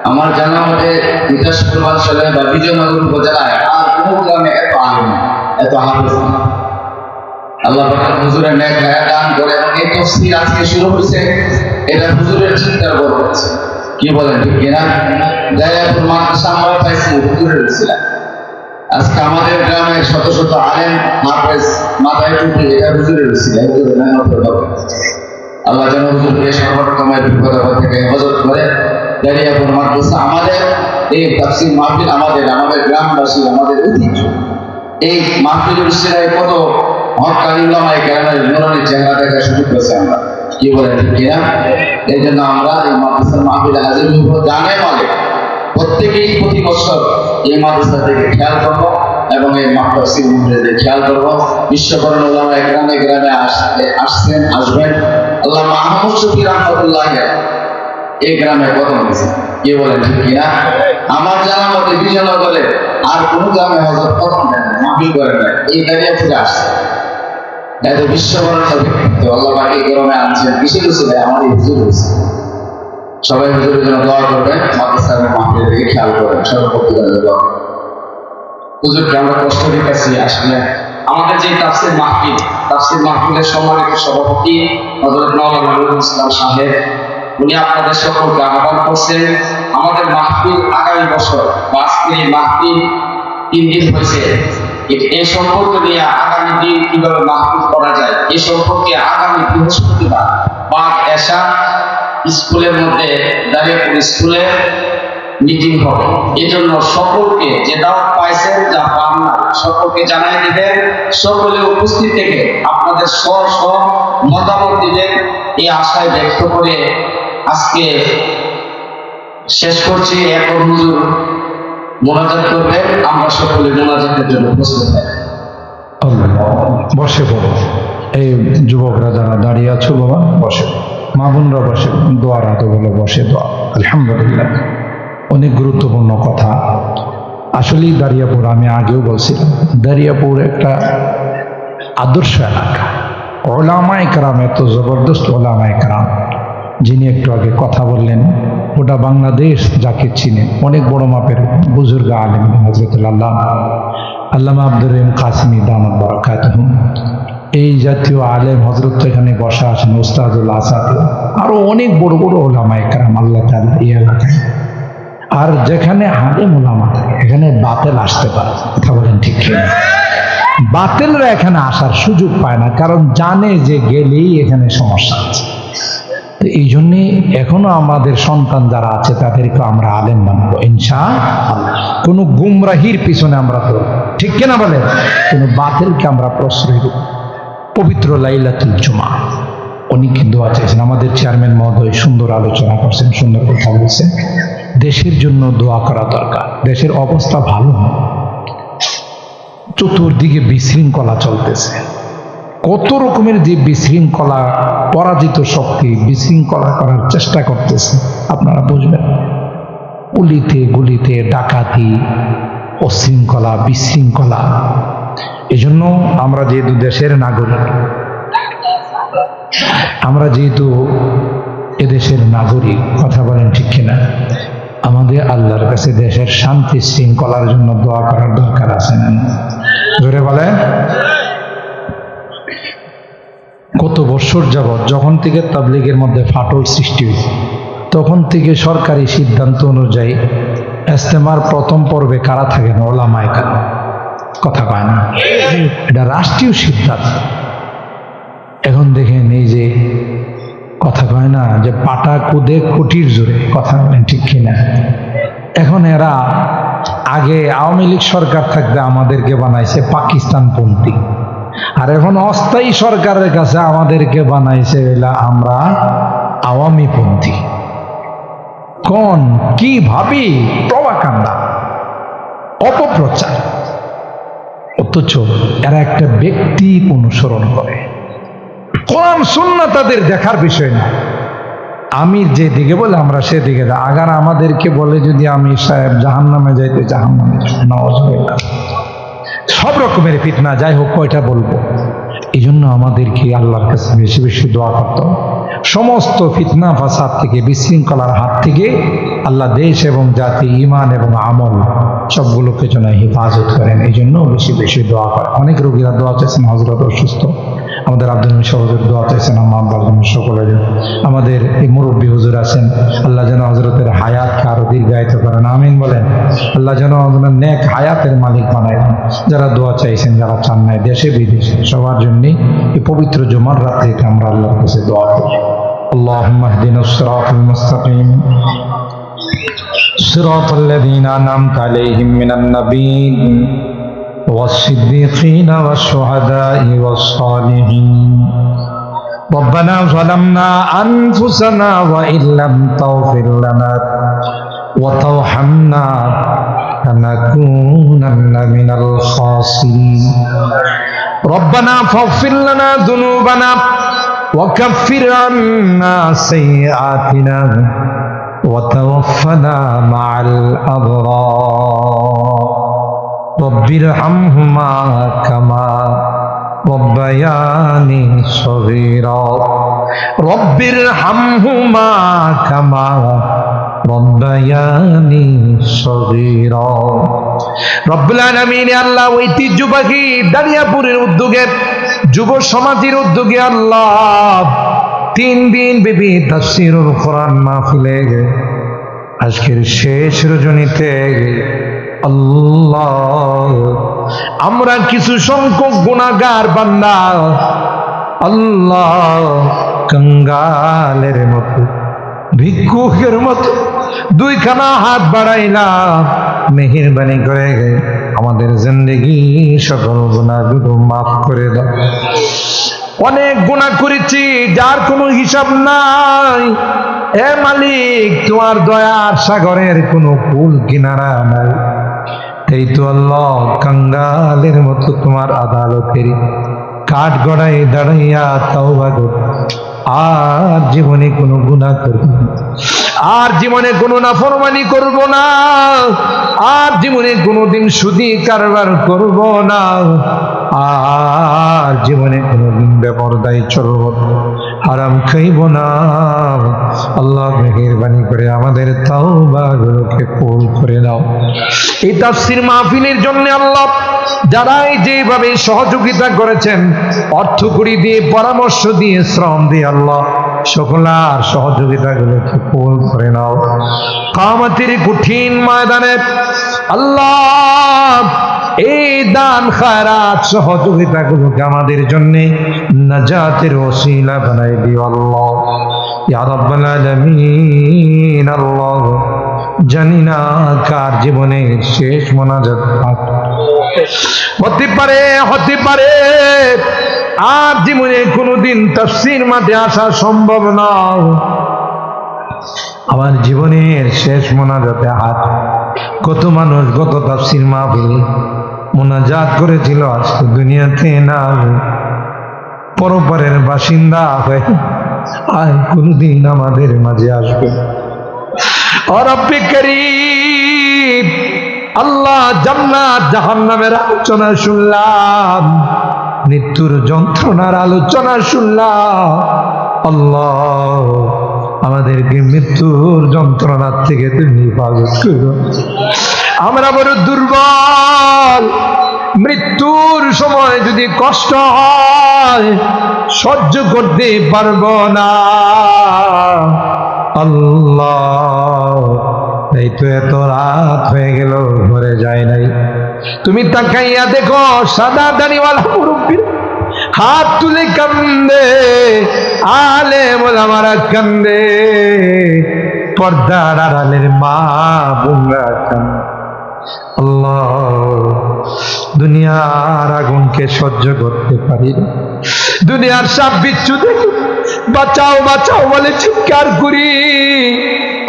আমার জানা মতে এটা পূর্বাঞ্চলে বা বিজয়নগর উপজেলায় আর কোনো গ্রামে এত আলেম, এত হাফেজ না। আল্লাহ পাক হুজুরের নেক হায়াত দান করে এবং এই তাফসীর আজকে শুরু হয়েছে, এটা হুজুরের চিন্তার বরকত। কি বলেন ঠিক কিনা? দাঁড়িয়াপুর মাদ্রাসা আমরা পাইছি হুজুরের উসিলায়। আজকে আমাদের গ্রামের শত শত আলেম হাফেজ মাথায় টুপি, এটা হুজুরের উসিলায়, হুজুরের মেহনতের বরকত। আল্লাহ যেন হুজুরকে সর্বরকমের বিপদ থেকে হেফাজত করে। দাঁড়িয়াপুর মাদ্রাসা আমাদের এই তাফসীর মাহফিল আমাদের গ্রামবাসী, আমাদের ঐতিহ্য। এই মাহফিলের উসিলায় কত হক্কানি উলামায়ে কেরামের নুরানি চেহারা দেখার সুযোগ পেয়েছি আমরা, কি বলেন ঠিক কিনা? এই জন্য আমরা এই মাদ্রাসার মাহফিলে হাজির হইব জানে মানে প্রত্যেকেই প্রতি বছর এই মাদ্রাসা থেকে খেয়াল করবো এবং এই তাফসীর মাহফিলে খেয়াল করবো। বিশ্বকরণ উলামায়ে গ্রামে গ্রামে আসছেন, আসবেন। আল্লাহ মাহমুদ শফি রহমতুল্লাহ এই গ্রামে কদম দিয়েছে, কি বলেন ঠিক কিনা? আমার জানা মতে বিজয়নগরে আর কোন গ্রামে হযরত কদম দেন মাহফিল করেন না, এই দাঁড়িয়ে আসছে। এত বিশ্বকরণ তো আল্লাহ বাকি গ্রামে আনছেন, কিসের উসিলায়? আমাদের হুজুর হয়েছে। সবাই হুজুরের জন্য দোয়া করবেন, মাদ্রাসার মাহফিলের দিকে খেয়াল করবেন, সর্বপ্রতিকারের দোয়া। হুজুরকে আমরা কষ্ট দিতেছি, আসলে আমাদের যে তাফসীর মাহফিলের সম্মানিত সভাপতি হযরত মাওলানা নুরুল ইসলাম সাহেব, উনি আপনাদের সকলকে আহ্বান করছেন আমাদের মাহফিল আগামী বছর, আজকে এই মাহফিল 3 দিন হয়েছে, এই সম্পর্কে নিয়ে আগামী দিন কিভাবে মাহফিল করা যায় এই সম্পর্কে আগামী বৃহস্পতিবার বাদ এশা স্কুলের মধ্যে দাঁড়িয়েপুর স্কুলে মিটিং হবে। এই জন্য সকলকে যে দাওয়াত পাইছেন, যা পান না, সকলকে জানাই দিবেন। সকলে উপস্থিত থেকে আপনাদের স্ব মতামত দিবেন, এই আশায় ব্যক্ত করে আজকে শেষ করছি। এখন হুজুর মোনাজাত করবেন, আমরা সকলে মোনাজাতের জন্য প্রস্তুত থাকি। বসে পড়ো, এই যুবকরা যারা দাঁড়িয়ে আছো বাবা বসে, মা বোনরা বসে, দোয়ার হাতে বলে বসে দোয়া। আলহামদুলিল্লাহ, অনেক গুরুত্বপূর্ণ কথা। আসলেই দারিয়াপুর, আমি আগেও বলছিলাম, দারিয়াপুর একটা আদর্শ এলাকা। ওলামায়ে কেরাম, এত জবরদস্ত ওলামায়ে কেরাম, যিনি একটু আগে কথা বললেন, গোটা বাংলাদেশ যাকে চিনে, অনেক বড় মাপের বুজুর্গ আলেম হযরতুল আল্লামা আব্দুর রহিম কাসেমী দামাত বারাকাতুহুম, এই জাতীয় আলেম হযরত এখানে বসা আছেন, উস্তাদুল আসাদ, আরো অনেক বড় বড় ওলামায়ে কেরাম আল্লাহ তাআলা এই এলাকায়। আর যেখানে আলেম ওলামা থাকে এখানে বাতিল আসতে পারে, কথা বলেন ঠিক কিনা? বাতিলরা এখানে আসার সুযোগ পায় না, কারণ জানে যে গেলেই এখানে সমস্যা আছে। তো এই জন্যে এখনো আমাদের সন্তান যারা আছে তাদেরকে আমরা আলেম বানাবো ইনশাআল্লাহ। কোনো গুমরাহির পিছনে আমরা তো, ঠিক কিনা বলেন? কোনো বাতিলকে আমরা প্রশ্রয় দেব। পবিত্র লাইলাতুল জুমা, উনি কি দোয়া চাইছেন, আমাদের চেয়ারম্যান মহোদয় সুন্দর আলোচনা করছেন, সুন্দর কথা বলছেন। দেশের জন্য দোয়া করা দরকার। দেশের অবস্থা ভালো না, চতুর্দিকে বিশৃঙ্খলা চলতেছে। কত রকমের যে বিশৃঙ্খলা, পরাজিত শক্তি বিশৃঙ্খলা করার চেষ্টা করতেছে, আপনারা বুঝবেন। অলিতে গলিতে ডাকাতি, অশৃঙ্খলা, বিশৃঙ্খলা। এই জন্য আমরা যেহেতু দেশের নাগরিক, আমরা যেহেতু এদেশের নাগরিক, কথা বলেন ঠিক কিনা? আমাদের আল্লাহর কাছে দেশের শান্তি শৃঙ্খলার জন্য দোয়া করার দরকার আছে না? জোরে বলে। কত বছর যাবৎ যখন থেকে তাবলীগের মধ্যে ফাটল সৃষ্টি হয়েছে, তখন থেকে সরকারি সিদ্ধান্ত অনুযায়ী ইজতেমার প্রথম পর্বে কারা থাকেন? ওলামায়ে কেরাম। কথা কয় না, এটা রাষ্ট্রীয় সিদ্ধান্ত। এখন দেখেন, এই যে কথা কয় না যে পাটা কুদে কুটির জোরে, কথা বলেন ঠিক কিনা? এখন এরা, আগে আওয়ামী লীগ সরকার থাকতে আমাদেরকে বানাইছে পাকিস্তানপন্থী, আর এখন অস্থায়ী সরকারের কাছে আমাদেরকে বানাইছে আমরা আওয়ামী পন্থী। কোন কি ভাবি? প্রভাকাণ্ডা, অপপ্রচার। অথচ এরা একটা ব্যক্তি অনুসরণ করে। কোরআন সুন্নাহ তাদের দেখার বিষয় না। আমির যেদিকে বলে আমরা সেদিকে, আগার আমাদেরকে বলে যদি আমির সাহেব জাহান্নামে যাইতে, জাহান্নামে নাউযুবিল্লাহ। সব রকমের ফিতনা, যাই হোক, কয়টা বলবো। এই জন্য আমাদেরকে আল্লাহর কাছে বেশি বেশি দোয়া করতে হবে। সমস্ত ফিতনা ফাসাদ থেকে, বিশৃঙ্খলার হাত থেকে আল্লাহ দেশ এবং জাতি, ঈমান এবং আমল সবগুলোকে যেন হেফাজত করেন। এই জন্য বেশি বেশি দোয়া করেন। অনেক রোগীরা দোয়া চাইছেন, হযরত অসুস্থ, আমাদের আব্দুল হামিদ হুজুর দোয়া চাইছেন, আমার আব্বার জন্য, সকলের জন্য। আমাদের এই মুরব্বী হুজুর আছেন, আল্লাহ যেন হযরতের হায়াতকে আরো দীর্ঘায়িত করেন, আমিন বলেন। আল্লাহ যেন নেক হায়াতের মালিক বানায়। যারা দোয়া চাইছেন, যারা চান নাই, দেশে বিদেশে, সবার জন্যই এই পবিত্র জুমার রাত্রিতে আমরা আল্লাহর কাছে দোয়া করি। আল্লাহুম্মা ইহদিনাস সিরাতাল মুস্তাকিম صراط الذين أنعمت عليهم من النبيين والصديقين والشهداء والصالحين ربنا ظلمنا أنفسنا وإن لم تغفر لنا وترحمنا لنكونن من الخاسرين ربنا فاغفر لنا ذنوبنا وكفر عنا سيئاتنا وتوفنا مع الأبرار رب ارحمهما كما ربياني صغيرا رب ارحمهما كما ربياني صغيرا রব্বুল আলামিন আল্লাহ ঐতিহ্যবাহী দানিয়াপুরের উদ্যোগে যুব সমাজের উদ্যোগে আল্লাহ 3 দিন ব্যাপী তাফসীরুল কোরআন মাহফিলে আজকের শেষ রজনীতে আল্লাহ আমরা কিছু সংখ্যক গুনাহগার বান্দা আল্লাহ কঙ্গালের মতো ভিক্ষুকের মতো দুইখানা হাত বাড়াইলাম মেহেরবানি করে আমাদের জিন্দেগি সকল গুনাহগুলো মাফ করে দাও অনেক গুনাহ করেছি যার কোনো হিসাব নাই এ মালিক তোমার দয়ার সাগরের কোনো কুল কিনারা নাই এই তো আল্লাহ কঙ্গালের মতো তোমার আদালতের কাঠ গড়াই দাঁড়াইয়া তওবা করি আর জীবনে কোনো গুনাহ করব না আর জীবনে কোনো নাফরমানি করব না আর জীবনে কোনোদিন সুদি কারবার করব না আর জীবনে কোনোদিন বেপরদায় চলব না হারাম খাইব না আল্লাহ মেহেরবানি করে আমাদের তাওবাগুলোকে কবুল করে নাও এই তাফসীর মাহফিলের জন্য আল্লাহ যারা যেভাবে সহযোগিতা করেছেন অর্থ কড়ি দিয়ে পরামর্শ দিয়ে শ্রম দিয়ে আল্লাহ সকলার সহযোগিতাগুলোকে কবুল করে নাও কিয়ামতের কঠিন ময়দানে আল্লাহ এই দান খায়রাত সহযোগিতাগুলোকে আমাদের জন্য নাজাতের ওসিলা বানাই দিও আল্লাহ ইয়া রাব্বাল আলামিন আল্লাহ জানি না কার জীবনে শেষ মোনাজাত হতে পারে আর জীবনে কোনোদিন তাফসীর মাঠে আসা সম্ভব নয় আমার জীবনের শেষ মোনাজাতে হাত কত মানুষ গত তাফসীর মাহফিলে মোনাজাত করেছিল আজকে দুনিয়াতে না পরপারের বাসিন্দা হয়ে আর কোনদিন আমাদের মাঝে আসবে ও রব্বে করিম আল্লাহ জান্নাত জাহান্নামের আলোচনা শুনলাম মৃত্যুর যন্ত্রণার আলোচনা শুনলাম আল্লাহ আমাদেরকে মৃত্যুর যন্ত্রণার থেকে তুমি হেফাজত করো আমরা বড় দুর্বল মৃত্যুর সময় যদি কষ্ট হয় সহ্য করতে পারবো না আল্লাহ এই তো এত রাত হয়ে গেল ঘরে যায় নাই তুমি তাকাইয়া দেখো সাদা দাড়িওয়ালা মুরব্বী হাত তুলে কান্দে আলেম ওলামারা কান্দে পর্দার আড়ালের মা বোনরা কান্দে আল্লাহ দুনিয়ার আগুনকে সহ্য করতে পারি না দুনিয়ার সাপ বিচ্ছু দেখি বাঁচাও বাঁচাও বলে চিৎকার করি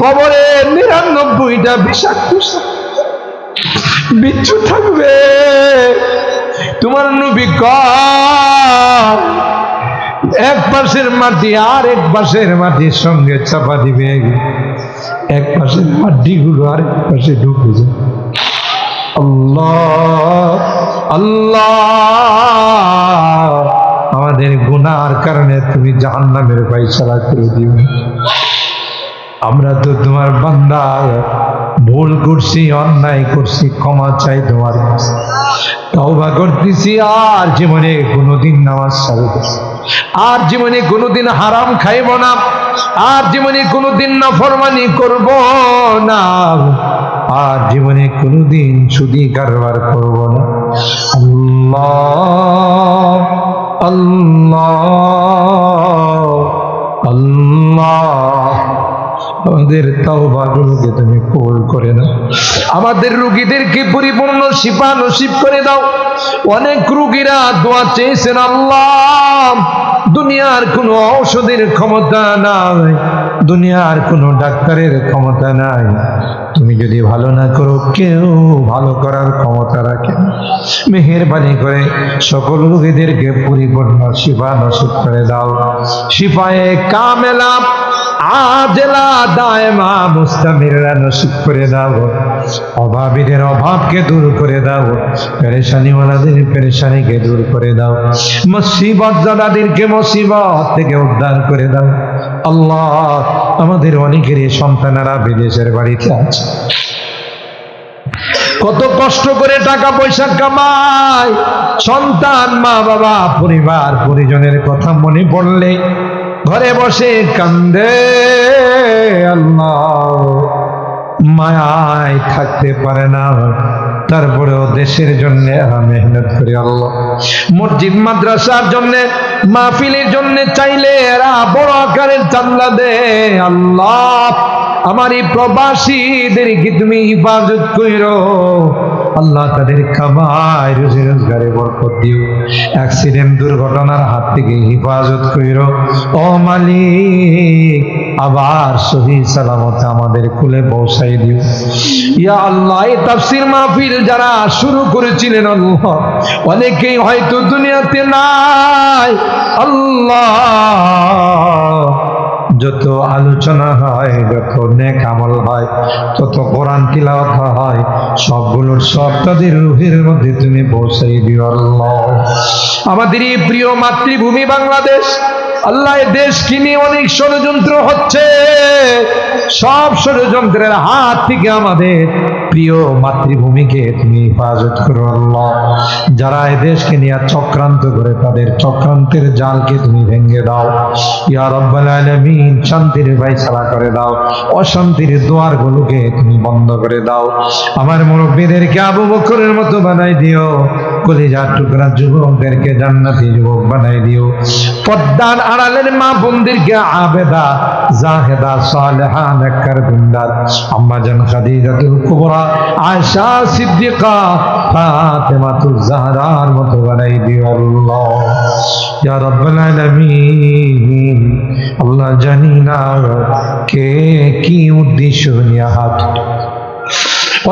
কবরে ৯৯টা বিষাক্ত বিচ্ছু থাকবে তোমার নবী কয় এক পাশের মাটি আর এক পাশের মাটির সঙ্গে চাপা দিবে এক পাশের মাটিগুলো আরেক পাশে ঢুকে যায় আল্লাহ আল্লাহ আমাদের গুনার কারণে তুমি জাহান্নামের ফয়সালা করে দিও আমরা তো তোমার বান্দা ভুল করছি অন্যায় করছি ক্ষমা চাই তোমার কাছে তওবা করতেছি আর জীবনে কোনোদিন নামাজ ছাড়ব আর জীবনে কোনোদিন হারাম খাইব না আর জীবনে কোনোদিন নাফরমানি করব না আর জীবনে কোনোদিন সুদি কারবার করব না আল্লাহ আল্লাহ আল্লাহ আমাদের তাওবাগুলোকে তুমি কবুল করে নাও, আমাদের রোগীদেরকে পরিপূর্ণ শিফা নসিব করে দাও। অনেক রোগীরা দোয়া চেয়েছেন আল্লাহ, দুনিয়ার কোনো ঔষধের ক্ষমতা নাই, দুনিয়ার কোনো ডাক্তারের ক্ষমতা নাই, তুমি যদি ভালো না করো কেউ ভালো করার ক্ষমতা রাখে না। মেহেরবানি করে সকল রোগীদেরকে পরিপূর্ণ শিফা নসিব করে দাও। শিফায়ে কামেলা আজেলা দায়মা মুস্তামিররা নসিব করে দাও। অভাবীদের অভাবকে দূর করে দাও, পেরেশানিওয়ালাদের পেরেশানিকে দূর করে দাও, মুসিবত জাদাদেরকে মুসিবত থেকে উদ্ধার করে দাও। আল্লাহ, আমাদের অনেকেরই সন্তানেরা বিদেশের বাড়িতে আছে, কত কষ্ট করে টাকা পয়সা কামায়, সন্তান মা বাবা পরিবার পরিজনের কথা মনে পড়লে ঘরে বসে কান্দে। আল্লাহ, মায়ায় থাকতে পারে না, তারপরেও দেশের জন্য মেহনত করে আল্লাহ, মসজিদ মাদ্রাসার জন্য মাহফিলের জন্য চাইলে এরা বড় আকারের চান্দা দে। আল্লাহ, আমার এই প্রবাসীদেরকে তুমি হিফাজত কইরো আল্লাহ, তাদের কামাই রুজি রোজগারে বরকত দিও, অ্যাক্সিডেন্ট দুর্ঘটনার হাত থেকে হিফাজত কইরো। ও মালিক, আবার সহি সালামতে আমাদের কুলে পৌঁছাই দিও। ইয়া আল্লাহ, এই তাফসীর মাহফিল যারা শুরু করেছিলেন আল্লাহ, অনেকেই হয়তো দুনিয়াতে নাই। আল্লাহ, যত আলোচনা হয়, যত নেক আমল হয়, তত কোরআন তিলাওয়াত হয়, সবগুলোর সব তাদের রুহের মধ্যে তুমি পৌঁছাই দিও আল্লাহ। আমাদের এই প্রিয় মাতৃভূমি বাংলাদেশ, আল্লাহ, এই দেশকে নিয়ে অনেক ষড়যন্ত্র হচ্ছে, সব ষড়যন্ত্রের হাত থেকে আমাদের প্রিয় মাতৃভূমিকে তুমি হেফাজত করো আল্লাহ। যারা এই দেশকে নিয়ে চক্রান্ত করে তাদের চক্রান্তের জালকে তুমি ভেঙে দাও ইয়া রাব্বাল আলামিন। শান্তির ফায়সালা করে দাও, অশান্তির দুয়ারগুলোকে তুমি বন্ধ করে দাও। আমার মুরব্বীদেরকে আবু বকরের মতো বানাই দিও, কলিজার টুকরা যুবকদেরকে জান্নাতি যুবক বানাই দিও, পর্দার আড়ালের মা বোনদেরকে আবেদা জাহেদা সালেহা নেককার বিন্দার আম্মা জান খাদিজাতুল কুবরা আয়েশা সিদ্দিকা ফাতেমাতুজ জাহরার মতো বানাই দিও আল্লাহ ইয়া রাব্বাল আলামিন। আল্লাহ, জানি না কে কি উদ্দেশ্য নিয়ে হাত,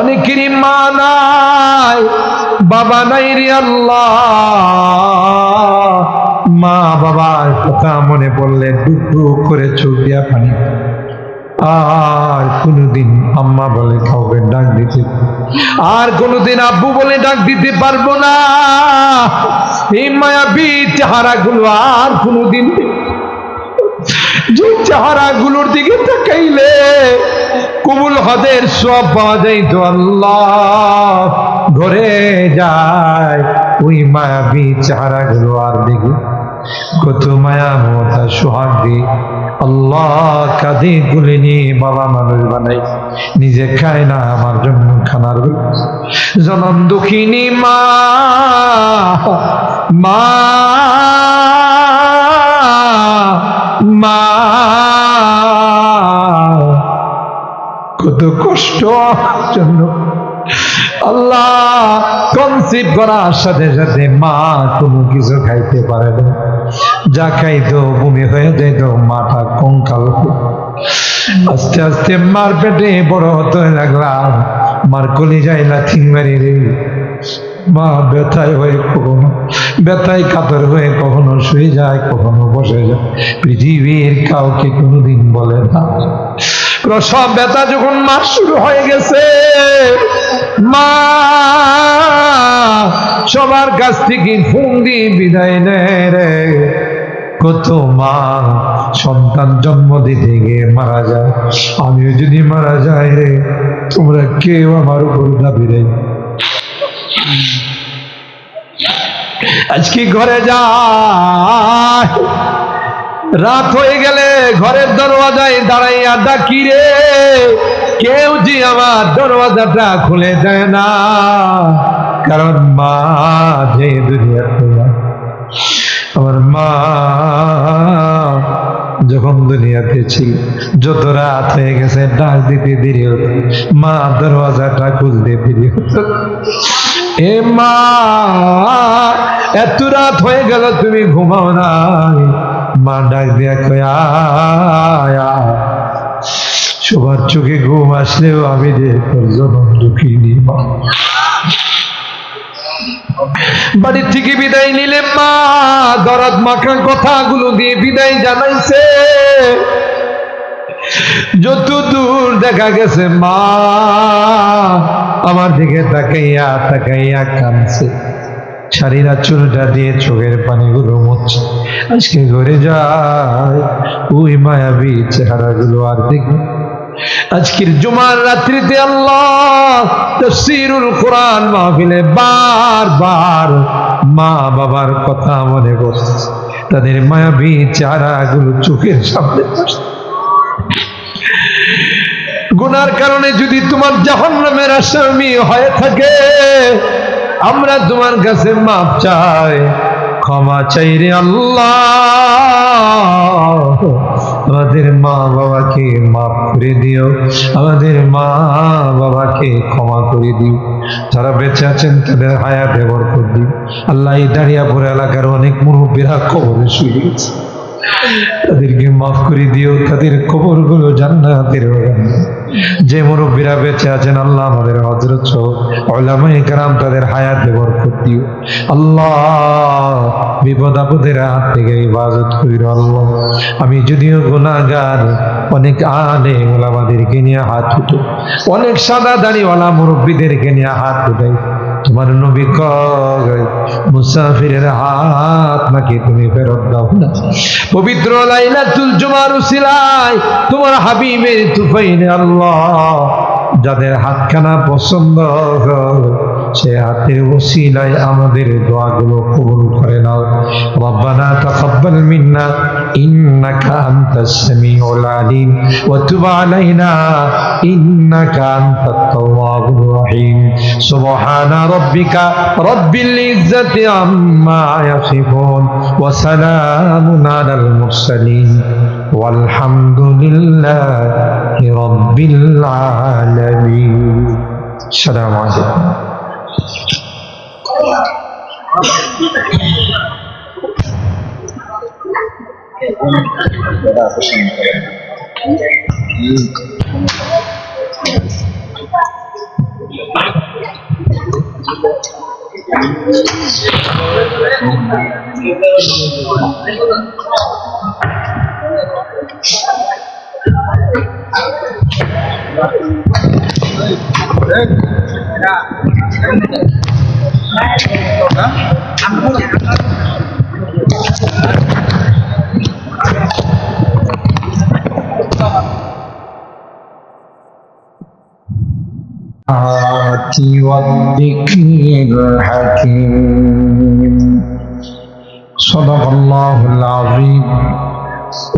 অনেকেরই মা নাই বাবা নাই রে আল্লাহ, মা বাবার কথা মনে পড়লে ডুক ডুক করে চোখ দিয়া পানি, আর কোনোদিন আম্মা বলে কাউকে ডাক দিতে, আর কোনোদিন আব্বু বলে ডাক দিতে পারবো না। এই মায়াবী চেহারাগুলো আর কোনোদিন, যে চেহারাগুলোর দিকে তাকাইলে কবুল হজের সব পাওয়া যায় তো আল্লাহ, ঘরে যায় ওই মায়াবী চেহারাগুলো আর দেখি কত মায়া মমতা সোহাগ দিয়ে আল্লাহ কাঁধে গুলে নিয়ে বাবা মানুষ বানাই, নিজে খায় না, আমার জন্য খানার জনম দুঃখিনী মা মা মা কত কষ্ট আমার জন্য আল্লাহ। কনসিভ করার সাথে সাথে মা কোনো কিছু খাইতে পারে না, যা খাইতো বমি হয়ে যেত, মাথা কঙ্কাল। আস্তে আস্তে মার পেটে বড় হতে লাগলাম, মার কলিজায় লাথি মারি রে, মা ব্যথায় হয়ে কখনো ব্যথায় কাতর হয়ে কখনো শুয়ে যায়, কখনো বসে যায়, পৃথিবীর কাউকে কোনোদিন বলে না। প্রসব ব্যথা যখন মার শুরু হয়ে গেছে, মা সবার কাছ থেকে ফোন দিয়ে বিদায় নেয় রে। কত মা সন্তান জন্ম দিতে গিয়ে মারা যায়, আমিও যদি মারা যাই রে, তোমরা কেউ আমার উপর দাবি রে। আজকে ঘরে যায়, রাত হয়ে গেলে ঘরের দরওয়াজায় দাঁড়াইয়া ডাকি রে, কেউ যে আমার দরওয়াজাটা খুলে দেয় না, কারণ মা যে দুনিয়াতে আমার মা যখন দুনিয়াতে ছিল, যত রাত হয়ে গেছে ডাক দিতে দেরি হতো, মা দরওয়াজাটা খুলতে দেরি হতো। এ মা, এত রাত হয়ে গেল তুমি ঘুমাও নাই? মা ডাক দিয়া কয় আয় আয়। সবার চোখে ঘুম আসলেও আমি যে তোর জনম দুঃখিনী মা। বাড়ি থেকে বিদায় নিলে মা দরদ মাখা কথাগুলো দিয়ে বিদায় জানাইছে। যত দূর দেখা গেছে মা আমার দিকে তাকাইয়া তাকাইয়া কাঁদছে, শাড়িরা চুলটা দিয়ে চোখের পানিগুলো মুছছে। আজকে ঘরে যায় ওই মায়াবী চেহারাগুলো আর দেখি। আজকের জুমার রাত্রিতে আল্লাহ তাফসীরুল কোরআন মাহফিলে বারবার মা বাবার কথা মনে পড়ছে, তাদের মায়াবী চেহারাগুলো চোখের সামনে পড়ছে। গুনার কারণে যদি তোমার জাহান্নামের আসামি হয়ে থাকে, আমরা তোমার কাছে মাপ চাই, ক্ষমা চাই রে আল্লাহ। আমাদের মা বাবাকে মাফ করে দিও, আমাদের মা বাবাকে ক্ষমা করে দিও। যারা বেঁচে আছেন তাদের হায়াতে বরকত দিও আল্লাহ। এই দাঁড়িয়াপুর এলাকার অনেক মুরব্বীরা কবরে শুয়ে গেছে, তাদেরকে মাফ করে দিও, তাদের কবরগুলো জান্নাতের বাগান। যে মুরব্বীরা বেঁচে আছেন আল্লাহ আমাদের হযরত সহ উলামায়ে কেরাম তাদের হায়াতে বরকত দিও আল্লাহ। বিপদ আপদের হাত থেকে হেফাজত কইরো আল্লাহ। আমি যদিও গুনাহগার, অনেক আলেম ওলামাদেরকে নিয়ে হাত উঠো, অনেক সাদা দাড়িওয়ালা মুরব্বীদেরকে নিয়ে হাত উঠাই। তোমার নবী কয় মুসাফিরের হাত নাকি তুমি ফেরত দাও না। পবিত্র লাইলাতুল জুমার উসিলায় তোমার হাবিবের তুফাইলে আল্লাহ যাদের হাতখানা পছন্দ সে হাতের ওসিলায় আমাদের দোয়াগুলো কবুল করে নাও। রব্বানা তাকাব্বাল মিন্না ইন্নাকা আনতাস সামিউল আলিম ওয়া তুব আলাইনা ইন্নাকা আনতাত তাওয়াবুর রহিম। সুবহানা রাব্বিকা রাব্বিল ইজ্জাতি আম্মা ইয়াসিফুন ওয়া সালামুন আলাল মুরসালিন ওয়ালহামদুলিল্লাহি রাব্বিল আলামিন। আসসালামু আলাইকুম। والذكر الحكيم صدق الله العظيم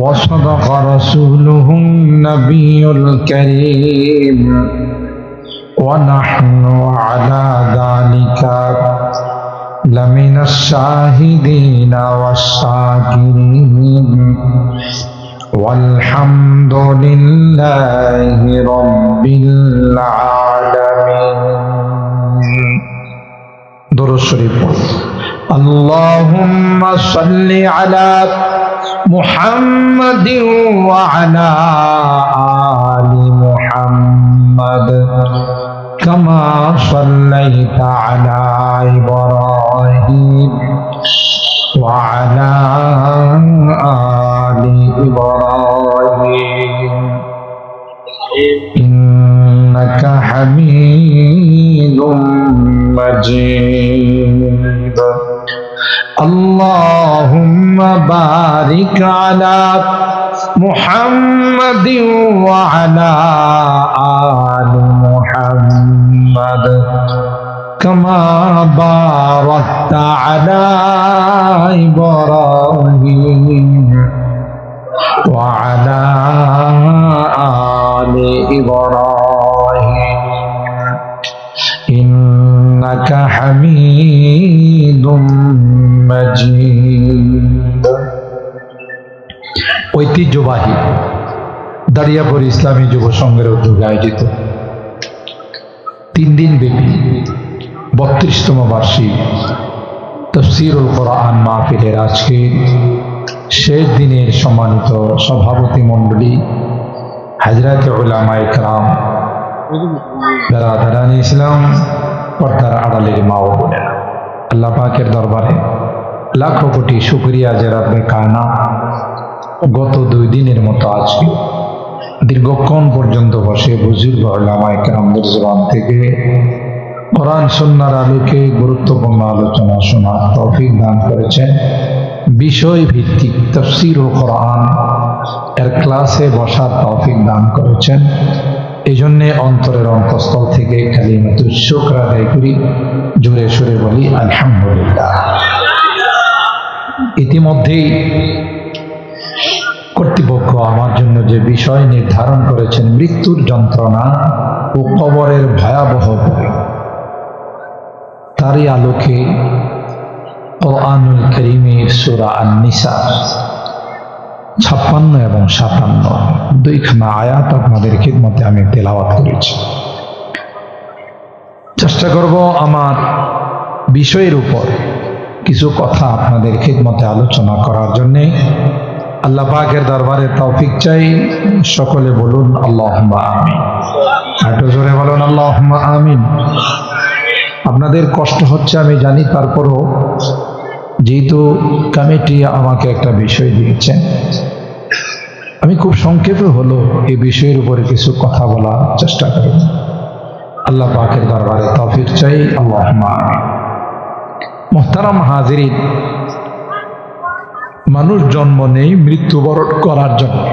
وصدق رسوله النبي الكريم ونحن على ذلك لمن الشاهدين والشاكرين والحمد لله رب العالمين. درود شريف. اللهم صل على محمد وعلى آل محمد كما صليت على إبراهيم وعلى آل إبراهيم إنك حميد مجيد. اللهم بارك على محمد وعلى آل محمد كما باركت على إبراهيم وعلى آل إبراهيم إنك حميد مجيد. ঐতিহ্যবাহী দারিয়াপুর ইসলামী যুব সংঘের উদ্যোগে আয়োজিত 3 দিন ব্যাপী 32তম বার্ষিক তাফসীরুল কোরআন মাহফিলের আজকে শেষ দিনের সম্মানিত সভাপতি মণ্ডলী, হাজরাতে উলামায়ে কেরাম, বেরাদারান ইসলাম, পর্দার আড়ালের মা ও বোনেরা, আল্লাহ পাকের দরবারে লাখো কোটি শুকরিয়া যে রব্বে কায়নাত গত 2 দিনের মতো আজকে দীর্ঘক্ষণ পর্যন্ত বসে বুজুর্গ উলামায়ে কেরামদের জবান থেকে কোরআন সুন্নাহর আলোকে গুরুত্বপূর্ণ আলোচনা শোনার তৌফিক দান করেছেন। বিষয় ভিত্তিক তাফসীরুল কোরআন এর ক্লাসে বসার তৌফিক দান করেছেন। এই জন্যে অন্তরের অন্তঃস্থল থেকে কালিমাতুশ শুকর আদায় করি, জোরে সোরে বলি আলহামদুলিল্লাহ। ইতিমধ্যেই কর্তৃপক্ষ আমার জন্য যে বিষয় নির্ধারণ করেছেন, মৃত্যুর যন্ত্রণা ও কবরের ভয়াবহ ভয়, তারই আলোকে কোরআনুল কারীমের সূরা আন-নিসা 56 এবং 57 দুইখানা আয়াত আপনাদের খিদমতে আমি তেলাওয়াত করেছি। চেষ্টা করব আমার বিষয়ের উপর কিছু কথা আপনাদের খিদমতে আলোচনা করার জন্যে। আল্লাহ পাকের দরবারে তৌফিক চাই। সকলে বলুন আল্লাহুম্মা আমিন। একটু জোরে বলুন আল্লাহুম্মা আমিন। আপনাদের কষ্ট হচ্ছে আমি জানি, তারপরও যেহেতু কমিটি আমাকে একটা বিষয় দিয়েছেন, আমি খুব সংক্ষেপে হলো এই বিষয়ের উপরে কিছু কথা বলার চেষ্টা করি। আল্লাহ পাকের দরবারে তৌফিক চাই, আল্লাহুম্মা আমিন। মুহতারাম হাজিরিন, মানুষ জন্ম নেই মৃত্যুবরণ করার জন্য,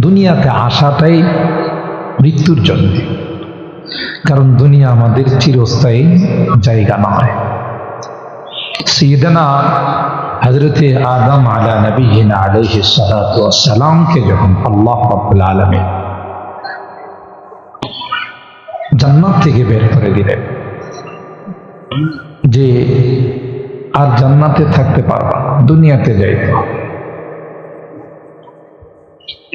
দুনিয়াতে আসাটাই মৃত্যুর জন্য, কারণ দুনিয়া আমাদের চিরস্থায়ী জায়গা নয়। সাইয়েদনা হযরতে আদম আলা নবিয়িনা আলাইহিস সালাতু ওয়াস সালামকে যখন আল্লাহ রাব্বুল আলামিন জান্নাত থেকে বের করে দিলেন যে আর জান্নাতে থাকতে পারবা না, দুনিয়াতে যাইতে হবে।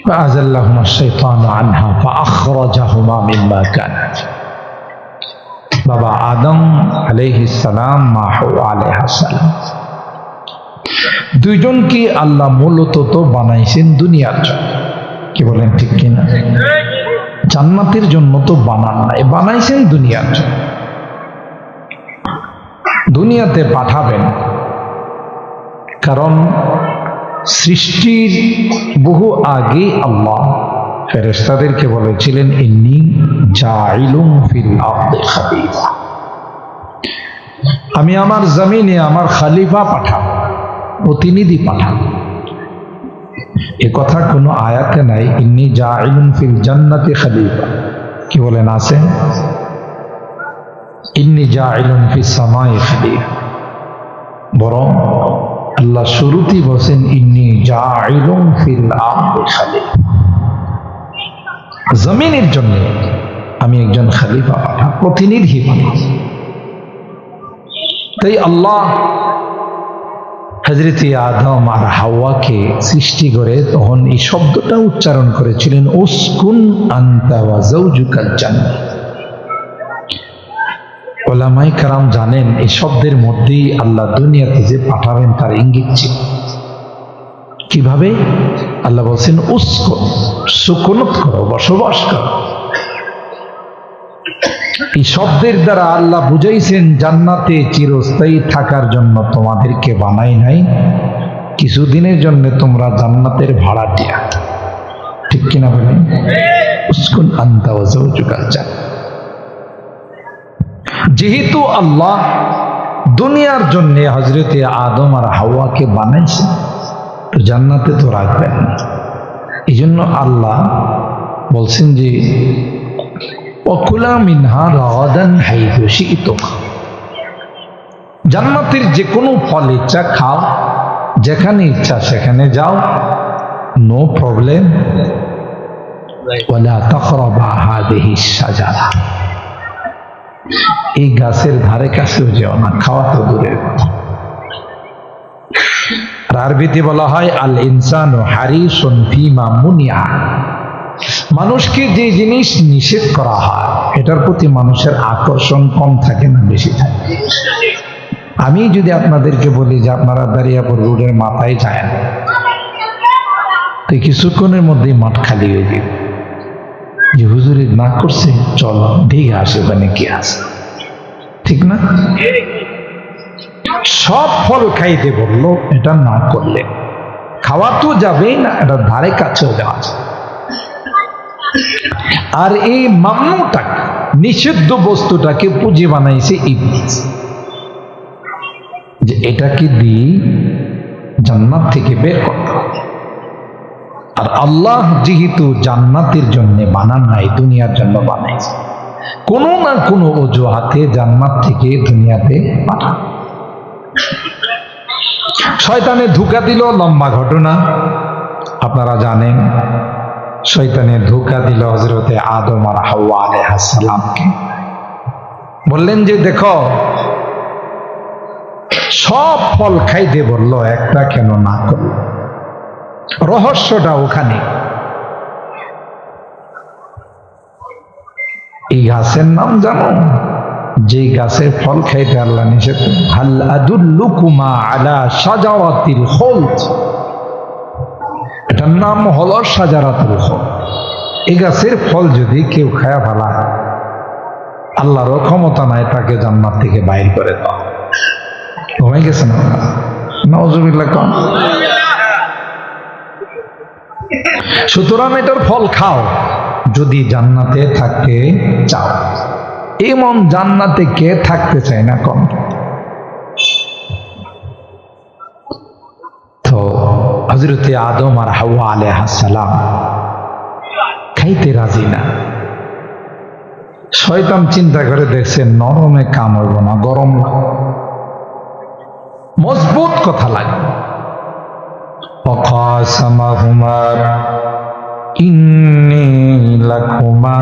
فأزلهما الشيطان عنها فأخرجهما مما كانت। বাবা আদম আলাইহিস সালাম, মা হাওয়া আলাইহিস সালাম, দুইজনকে আল্লাহ মূলত তো বানাইছেন দুনিয়ার জন্য। কি বলেন, ঠিক কিনা? জান্নাতের জন্য তো বানান নাই, বানাইছেন দুনিয়ার জন্য। দুনিয়াতে পাঠাবেন কারণ সৃষ্টির বহু আগে আল্লাহ ফেরেশতাদেরকে বলেছিলেন, ইন্নী জাইলুম ফিল আরদি খলিফা, আমি আমার জমিনে আমার খলিফা পাঠাবো, প্রতিনিধি পাঠাবো। এ কথা কোনো আয়াতে নাই। ইন্নী জাইলুম ফিল জান্নাতি খলিফা, কি বলেন আছে? ইন্নী জাইলুম ফিস সামাই খলিফা। বরং আল্লাহ শুরুতেই বলছেন, ইন্নী জাইলুম ফিল আরদি খলিফা, জমিনের জন্য আমি একজন খলিফা পাঠাবো, প্রতিনিধি পাঠাবো। তাই আল্লাহ হযরত আদম আর হাওয়াকে সৃষ্টি করে তখন এই শব্দটা উচ্চারণ করেছিলেন, উসকুন আনতা ওয়া যাওজুকাল জান্নাহ। উলামায়ে কেরাম জানেন এই শব্দের মধ্যেই আল্লাহ দুনিয়াতে যে পাঠাবেন তার ইঙ্গিত ছিল। কিভাবে? আল্লাহ বলছেন উসকুন, সুকুনত করো, বসবাস করো। এই শব্দের দ্বারা আল্লাহ বুঝাইছেন জান্নাতে চিরস্থায়ী থাকার জন্য তোমাদেরকে বানাই নাই, কিছুদিনের জন্য তোমরা জান্নাতের ভাড়াটিয়া। ঠিক কিনা বলেন? উসকুন আনতা ওয়া যাওজুকাল জান্নাহ। যেহেতু আল্লাহ দুনিয়ার জন্য হযরতে আদম আর হাওয়াকে বানাইছেন, তো জান্নাতে তো রাখবেন না। এই জন্য আল্লাহ বলছেন যে ওয়াকুলা মিনহা রাগাদান হাইযু শি'তুম, জান্নাতের যে কোনো ফল ইচ্ছা খাও, যেখানে ইচ্ছা সেখানে যাও, নো প্রবলেম। ওয়ালা তাকরাবা হাযিহিস শাজারা, এই গাছের ধারে কাছেও যেও না, খাওয়া তো দূরের কথা। আর আরবিতে বলা হয় আল ইনসানু হারিসুন ফিমা মুনিয়া। মানুষকে যে জিনিস নিষেধ করা হয় এটার প্রতি মানুষের আকর্ষণ কম থাকে না বেশি থাকে? আমি যদি আপনাদেরকে বলি যে আপনারা দারিয়াপুর রোডের মাথায় যান, তো কিছুক্ষণের মধ্যেই মাঠ খালি হয়ে যাবে। যে হুজুরি না করছে, চল দেখে আসে ওখানে কি আছে, ঠিক না? সব ফল খাইতে বললো, এটা না করলে খাওয়া তো যাবেই না, এটা ধারে কাছেও যাওয়া যায়। আর এই মামনুটাকে, নিষিদ্ধ বস্তুটাকে পুঁজি বানাইছে ইবলিস, যে এটাকে দিয়ে জান্নাত থেকে বের করতে হবে। আর আল্লাহ যেহেতু জান্নাতের জন্য বানান নাই, দুনিয়ার জন্য বানাইছে, কোনো না কোনো অজুহাতে জান্নাত থেকে দুনিয়াতে পাঠান। শয়তানে ধোঁকা দিল, লম্বা ঘটনা আপনারা জানেন। শয়তানে ধোঁকা দিল হযরতে আদম আর হাওয়া আলাইহিস সালামকে। বললেন যে দেখো, সব ফল খাইতে বললো, একটা কেন না করলো? রহস্যটা ওখানে। এই গাছের নাম জানো? যে গাছের ফল খাইতে আল্লাহ নিষেধ করেন, হাল আদুল্লুকুমা আলা শাজারাতিল খুলদ, এটার নাম হলো শাজারাতুল খুলদ। এই গাছের ফল যদি কেউ খায়া ফেলা, আল্লাহরও ক্ষমতা নাই তাকে জান্নাত থেকে বাইর করে দাও। ঘুমাই গেছে না? নাউজুবিল্লাহ। কম। সুতরাং এটার ফল খাও যদি জান্নাতে থাকতে চাও। এমন জান্নাতে কে থাকতে চায় না? কম। তো হযরতে আদম আর হাওয়া আলাইহিস সালাম খাইতে রাজি না। শয়তান চিন্তা করে দেখছে নরমে কাম হইব না, গরম মজবুত কথা লাগবে। وقاسمهما إني لكما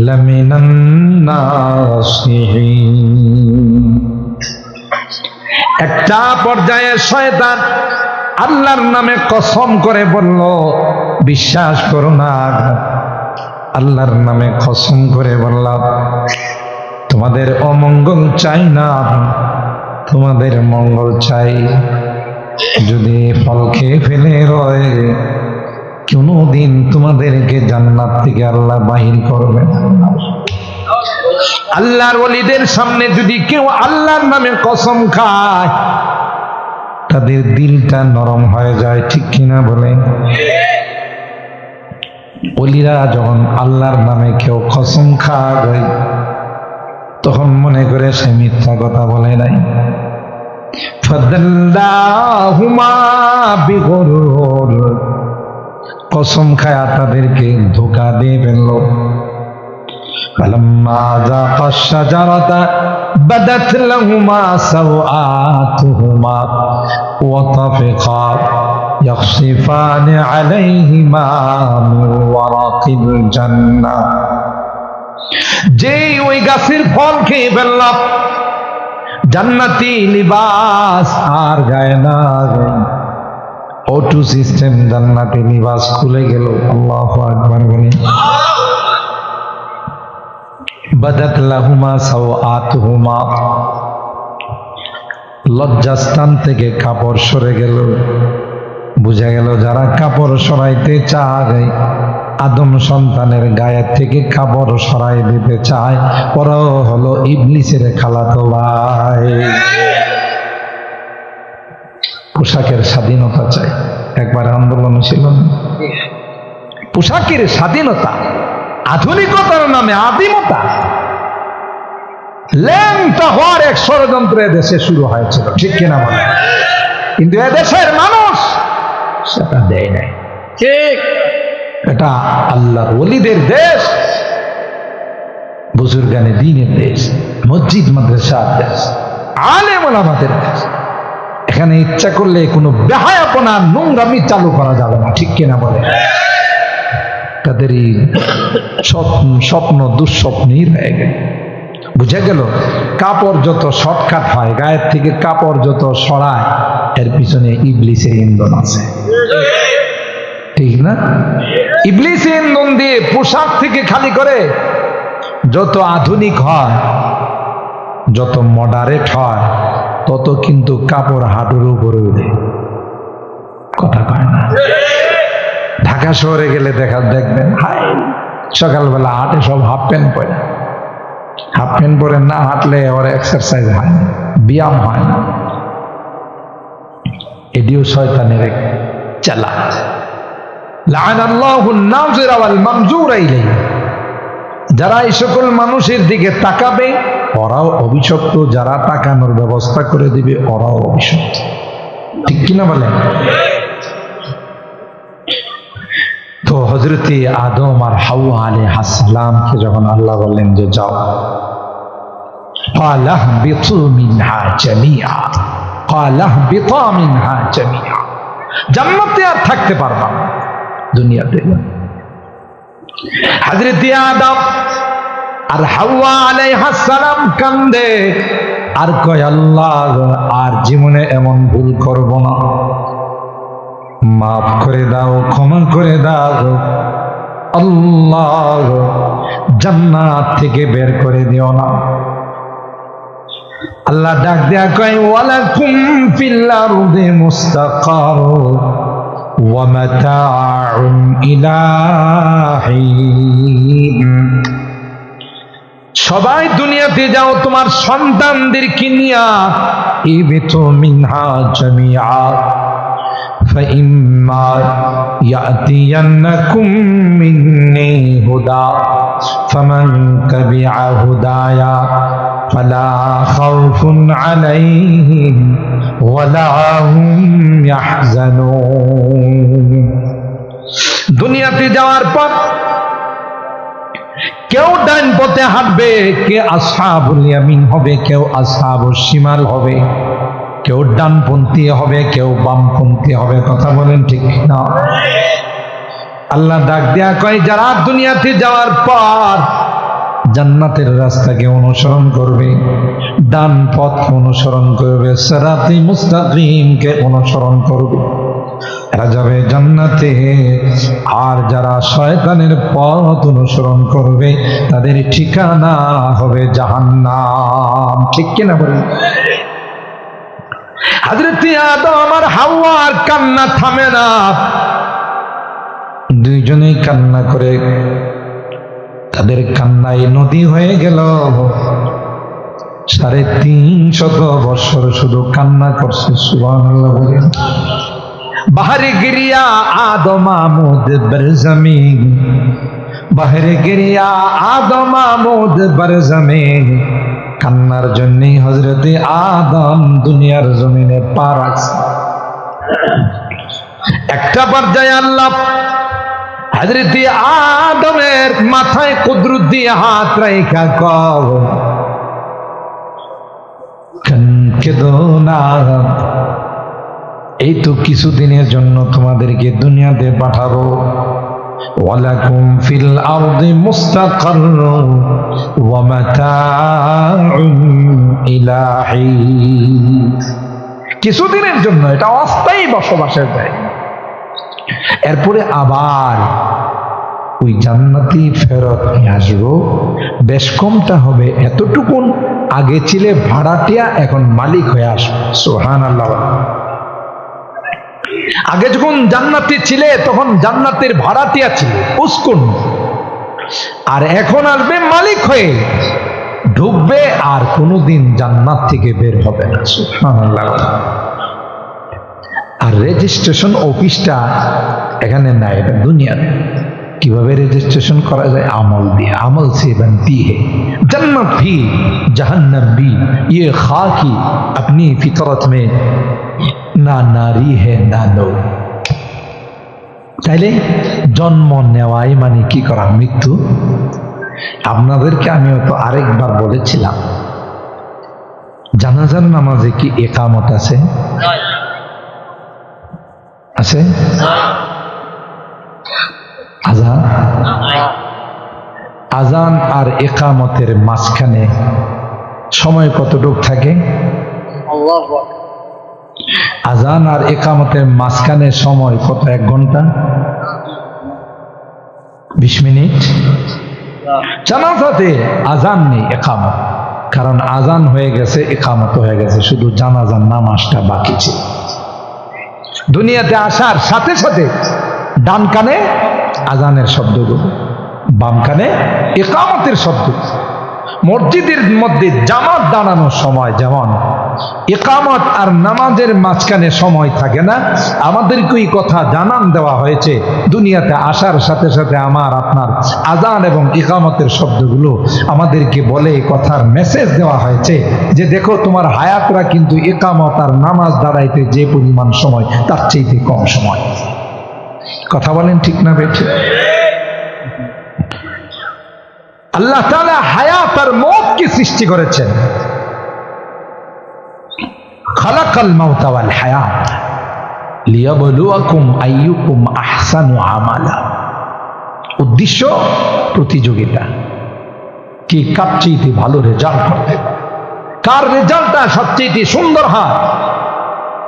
لمن الناصحين। একটা পর্যায়ে শয়তান আল্লাহর নামে কসম করে বলল, বিশ্বাস করো না, আল্লাহর নামে কসম করে বললাম তোমাদের অমঙ্গল চাই না, তোমাদের মঙ্গল চাই। যদি ফল খেয়ে ফেলে রয়, কোনদিন তোমাদেরকে জান্নাত থেকে আল্লাহ বাহির করবে না। আল্লাহর ওলিদের সামনে যদি কেউ আল্লাহর নামে কসম খায়, তাদের দিলটা নরম হয়ে যায়, ঠিক কিনা বলেন? ওলিরা যখন আল্লাহর নামে কেউ কসম খায়, তখন মনে করে সে মিথ্যা কথা বলে নাই। ফাদাল্লাহুমা বিগুরুর, কসম খায়া তাদেরকে ধোঁকা দিয়ে ফেলল। ফালাম্মা যাকাশ শাজারাতা বাদাত লাহুমা সাওআতুহুমা ওয়া তাফিকা ইয়াখসিফানি আলাইহিমা মিন ওয়ারাকিল জান্নাহ। যেই ওই গাছের ফল খেয়ে ফেলল, জান্নাতি লিবাস আর গায়ে না, অটো সিস্টেম জান্নাতি লিবাস খুলে গেল। আল্লাহু আকবার বলে। বাদাত লাহুমা সাওআতুহুমা, লজ্জাস্থান থেকে কাপড় সরে গেল। বুঝা গেল যারা কাপড় সরাইতে চায়, আদম সন্তানের গায়ের থেকে কাপড় সরাই দিতে চায়, ওরাও হলো ইবলিসের খালাতো ভাই। পোশাকের স্বাধীনতা চাই, একবার আন্দোলন ছিল না? পোশাকের স্বাধীনতা, আধুনিকতার নামে আদিমতা, ল্যাংটা হওয়ার এক ষড়যন্ত্র এদেশে শুরু হয়েছিল, ঠিক কিনা বলে? কিন্তু এদেশের মানুষ সেটা দেয় নাই। ঠিক, এটা আল্লাহর ওলিদের দেশ, বুজুর্গানে দ্বীনের দেশ, মসজিদ মাদ্রাসার দেশ, আলেম ওলামাদের দেশ। এখানে ইচ্ছা করলে কোনো বেহায়াপনা, নোংরামি চালু করা যাবে না, ঠিক কিনা বলে? তাদের এই স্বপ্ন দুঃস্বপ্নই রয়ে গেল। বুঝা গেল কাপড় যত শর্টকাট হয়, গায়ের থেকে কাপড় যত সরায়, এর পিছনে ইবলিসের ইন্ধন আছে, ঠিক না? ইবলিসের ইন্ধন দিয়ে পোশাক থেকে খালি করে যত আধুনিক হয়, যত মডারেট হয়, তত কিন্তু কাপড় হাঁটুর উপরে উঠে। কথা কয় না? ঢাকা শহরে গেলে দেখবেন হাই সকালবেলা হাঁটে সব হাফ প্যান্ট পরে, হাফ প্যান্ট পরে না হাঁটলে ওর এক্সারসাইজ হয় না, ব্যায়াম হয় না। এটিও শয়তানের এক চালা। লাআনাল্লাহু আন-নাযিরা ওয়াল মানযুরা ইলাইহি, যারা এই সকল মানুষের দিকে তাকাবে ওরাও অভিশপ্ত, যারা তাকানোর ব্যবস্থা করে দিবে ওরাও অভিশপ্ত। ঠিক কিনা বলেন? তো হযরতে আদম আর হাওয়া আলাইহিস সালামকে যখন আল্লাহ বললেন যে যাও, ক্বালা বিতু মিনহা জামিআ, ক্বালা বিতা মিনহা জামিআ, জান্নাতে আর থাকতে পারবা না দুনিয়াতে। হযরতে আদম আর হাওয়া আলাইহিস সালাম কান্দে আর কয় আল্লাহ আর জীবনে এমন ভুল করব না, মাফ করে দাও, ক্ষমা করে দাও আল্লাহ, জান্নাত থেকে বের করে দিও না। আল্লাহ ডাক দেয়া কয় ওয়ালাকুম ফিল আরদি মুস্তাকার ওয়া মাতাউন ইলা হিন, সবাই দুনিয়াতে যাও তোমার সন্তানদেরকে নিয়া, ইবিতু মিনহা জামিআ فإما يأتينكم مني هدى فمن تبع هدايا فلا خوف عليهم ولا هم يحزنون। দুনিয়াতে যাওয়ার পর কেউ ডান পথে হাঁটবে, কে আসহাবুল ইয়ামিন হবে, কেউ আসহাবুশ শিমাল হবে, কেউ ডানপন্থী হবে, কেউ বামপন্থী হবে। কথা বলেন ঠিক না? আল্লাহ ডাক দেয়া কয় যারা দুনিয়াতে যাওয়ার পর জান্নাতের রাস্তাকে অনুসরণ করবে, ডান পথ অনুসরণ করবে, সিরাতে মুস্তাকিমকে অনুসরণ করবে, এরা যাবে জান্নাতে। আর যারা শয়তানের পথ অনুসরণ করবে তাদের ঠিকানা হবে জাহান্নাম। ঠিক কিনা বলেন? হযরতে আদম আর হাওয়ার কান্না থামে না, দুইজনেই কান্না করে তাদের কান্নায় নদী হয়ে গেল। 350 বছর শুধু কান্না করছে। সুবহানাল্লাহ বলেন। বাহরে গিরিয়া আদম আমুদ বরজমিন, বাহরে গিরিয়া আদম আমুদ বরজমিন, কান্নার জন্যই হযরতে আদম দুনিয়ার জমিনে পা রাখছে। একটা পর্যায়ে আল্লাহ হযরতে আদমের মাথায় কুদরত দিয়ে হাত রাখা কও কেঁদো না, এই তো কিছুদিনের জন্য তোমাদেরকে দুনিয়াতে পাঠাবো। ওয়ালাকুম ফিল আরদি মুস্তাকাররুন ওয়া মাতাউন ইলা হিন, কিছুদিনের জন্য, এটা অস্থায়ী বসবাসের জায়গা। এরপরে আবার ওই জান্নাতি ফেরত নিয়ে আসবো। বেশ কমটা হবে এতটুকুন, আগে ছিলে ভাড়াটিয়া, এখন মালিক হয়ে আসবে। সুবহানাল্লাহ। আগে যখন জান্নাতি ছিলে তখন জান্নাতের ভাড়াটিয়া ছিল, উস্কুন, আর এখন আসবে মালিক হয়ে, ঢুকবে আর কোনোদিন জান্নাত থেকে বের হবে না। সুবহানাল্লাহ। আর রেজিস্ট্রেশন অফিসটা এখানে নাই, এটা দুনিয়াতে। কিভাবে রেজিস্ট্রেশন করা যায়? আমল দিয়ে। আমল से बनती है जन्नत भी जहन्नम भी, ये खाकी अपनी फितरत में না নারী হে না নৌ। তাইলে জন্ম নেওয়াই মানে কি করা? মৃত্যু। আপনাদেরকে আমি তো আরেকবার বলেছিলাম, জানাজার নামাজে কি একামত আছে? আছে? আজান, আজান আর একামতের মাঝখানে সময় কতটুক থাকে? আজান আর একামতের মাঝখানে সময় কত? 1 ঘন্টা 20 মিনিট। জানাজাতে আজান নেই, একামত, কারণ আজান হয়ে গেছে, একামত হয়ে গেছে, শুধু জানাজার নামাজটা বাকি ছিল। দুনিয়াতে আসার সাথে সাথে ডান কানে আজানের শব্দগুলো, বাম কানে একামতের শব্দ। মসজিদের মধ্যে জামাত দাঁড়ানোর সময় যেমন একামত আর নামাজের মাঝখানে সময় থাকে না, আমাদেরকে এই কথা জানান দেওয়া হয়েছে দুনিয়াতে আসার সাথে সাথে আমার আপনার আজান এবং একামতের শব্দগুলো আমাদেরকে বলে, কথার মেসেজ দেওয়া হয়েছে যে দেখো তোমার হায়াতরা কিন্তু একামত আর নামাজ দাঁড়াইতে যে পরিমাণ সময় তার চাইতে কম সময়। কথা বলেন ঠিক না বেঠিক? আল্লাহ তাআলা হায়াত আর মওতকে সৃষ্টি করেছেন। খালাকাল মাউতা ওয়াল হায়াত লিয়াবলুয়াকুম আইয়ুকুম আহসানু আমালা। উদ্দেশ্য প্রতিযোগিতা, কে কার চাইতে ভালো রেজাল্ট করতে পারে, কার রেজাল্টটা সবচেয়ে সুন্দর হয়,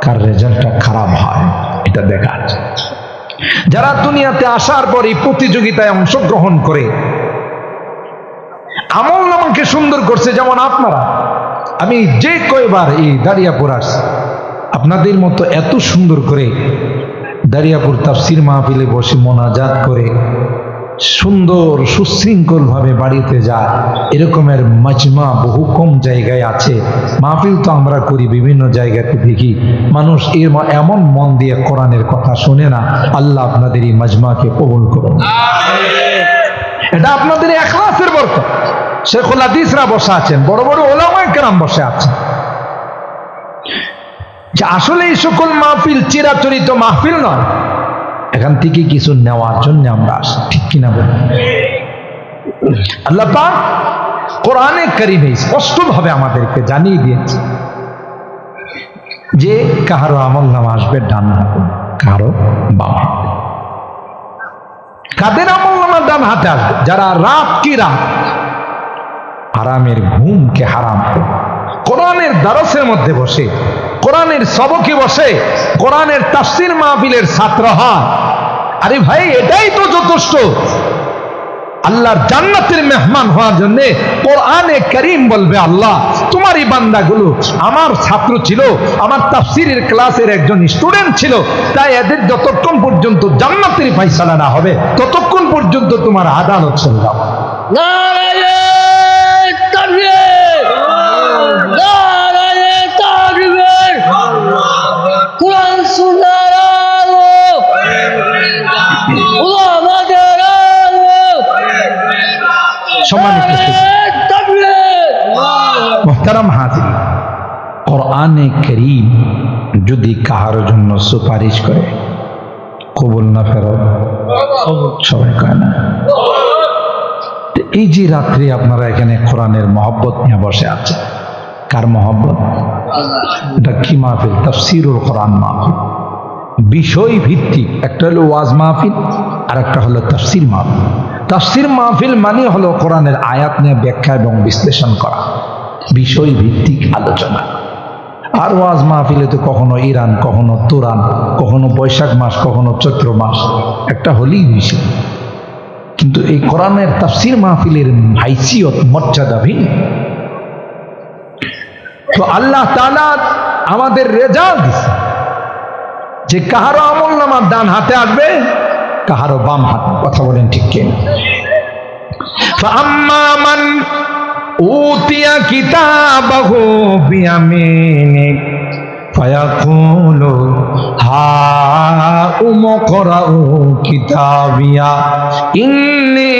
কার রেজাল্টটা খারাপ হয়, এটা দেখা। যারা দুনিয়াতে আসার পর এই প্রতিযোগিতায় অংশগ্রহণ করে আমল নামাকে সুন্দর করছে, যেমন আপনারা, আমি যে কয়বার এই দারিয়াপুর আসছি, আপনাদের মতো এত সুন্দর করে দারিয়াপুর তাফসীর মাহফিলে বসে মোনাজাত করে সুন্দর সুশৃঙ্খল ভাবে বাড়িতে যায়, এরকমের মাজমা বহু কম জায়গায় আছে। মাহফিল তো আমরা করি বিভিন্ন জায়গাতে, দেখি মানুষ এমন মন দিয়ে কোরআনের কথা শুনে না। আল্লাহ আপনাদের এই মাজমাকে কবুল করুন। এটা আপনাদের ইখলাসের বরকত। শেখুল হাদিসরা বসে আছেন, বড় বড় উলামায়ে কেরাম বসে আছেন। যে আসলে এই সকল মাহফিল চিরাচরিত মাহফিল নয়, এখান থেকে কিছু নেওয়ার জন্য আমরা আসি, ঠিক কিনা বলুন? আল্লাহ পাক কোরআনে কারীমে স্পষ্ট ভাবে আমাদেরকে জানিয়ে দিয়েছে যে কাহারো আমল নামা আসবে ডান হাতে, কারো বাম হাতে। কাদের আমল নামা ডান হাতে আসবে? যারা রাত কি রাত হারামের ঘুমকে হারাম করে কোরআনের দারসের মধ্যে বসে, কোরআনের সবকে বসে, কোরআনের তাফসীর মাহফিলের ছাত্র হয়। আরে ভাই, এটাই তো যথেষ্ট আল্লাহর জান্নাতের মেহমান হওয়ার জন্য। কোরআনে কারীম বলবে, আল্লাহ তোমার এই বান্দাগুলো আমার ছাত্র ছিল, আমার তাফসীরের ক্লাসের একজন স্টুডেন্ট ছিল, তাই এদের যতক্ষণ পর্যন্ত জান্নাতের ফয়সালা না হবে ততক্ষণ পর্যন্ত তোমার আদালত চলে যাবে। সম্মানিত মুহতারাম হাজিরিন, কোরআনে কারীম যদি কাহার জন্য সুপারিশ করে, কবুল না ফেরত সবাই কয় না। এই যে রাত্রি আপনারা এখানে কোরআনের মহব্বত নিয়ে বসে আছেন, কার মহব্বত? এটা কি মাহফিল? তাফসীরুল কোরআন মাহফিল। বিষয় ভিত্তিক, একটা হলো ওয়াজ মাহফিল আর একটা হলো তাফসীর মাহফিল। তাফসীর মাহফিল মানে হলো কোরআনের আয়াত নিয়ে ব্যাখ্যা এবং বিশ্লেষণ করা, বিষয় ভিত্তিক আলোচনা। আর ওয়াজ মাহফিলে তো কখনো ইরান, কখনো তুরান, কখনো বৈশাখ মাস, কখনো চৈত্র মাস, একটা হলেই বিষয়। কিন্তু এই কোরআনের তাফসীর মাহফিলের হাইসিয়ত, মর্যাদা ভিন্ন। তো আল্লাহ তাআলা আমাদের রেজাল্ট দিচ্ছে যে কাহারো আমল নামা ডান হাতে আসবে, কাহারো বাম হাতে। কথা বলেন ঠিক কিনা? ফাআম্মা মান উতিয়া কিতাবাহু বিয়ামিনি ফায়াকুলু হাউম করাউ কিতাবিয়া ইন্নী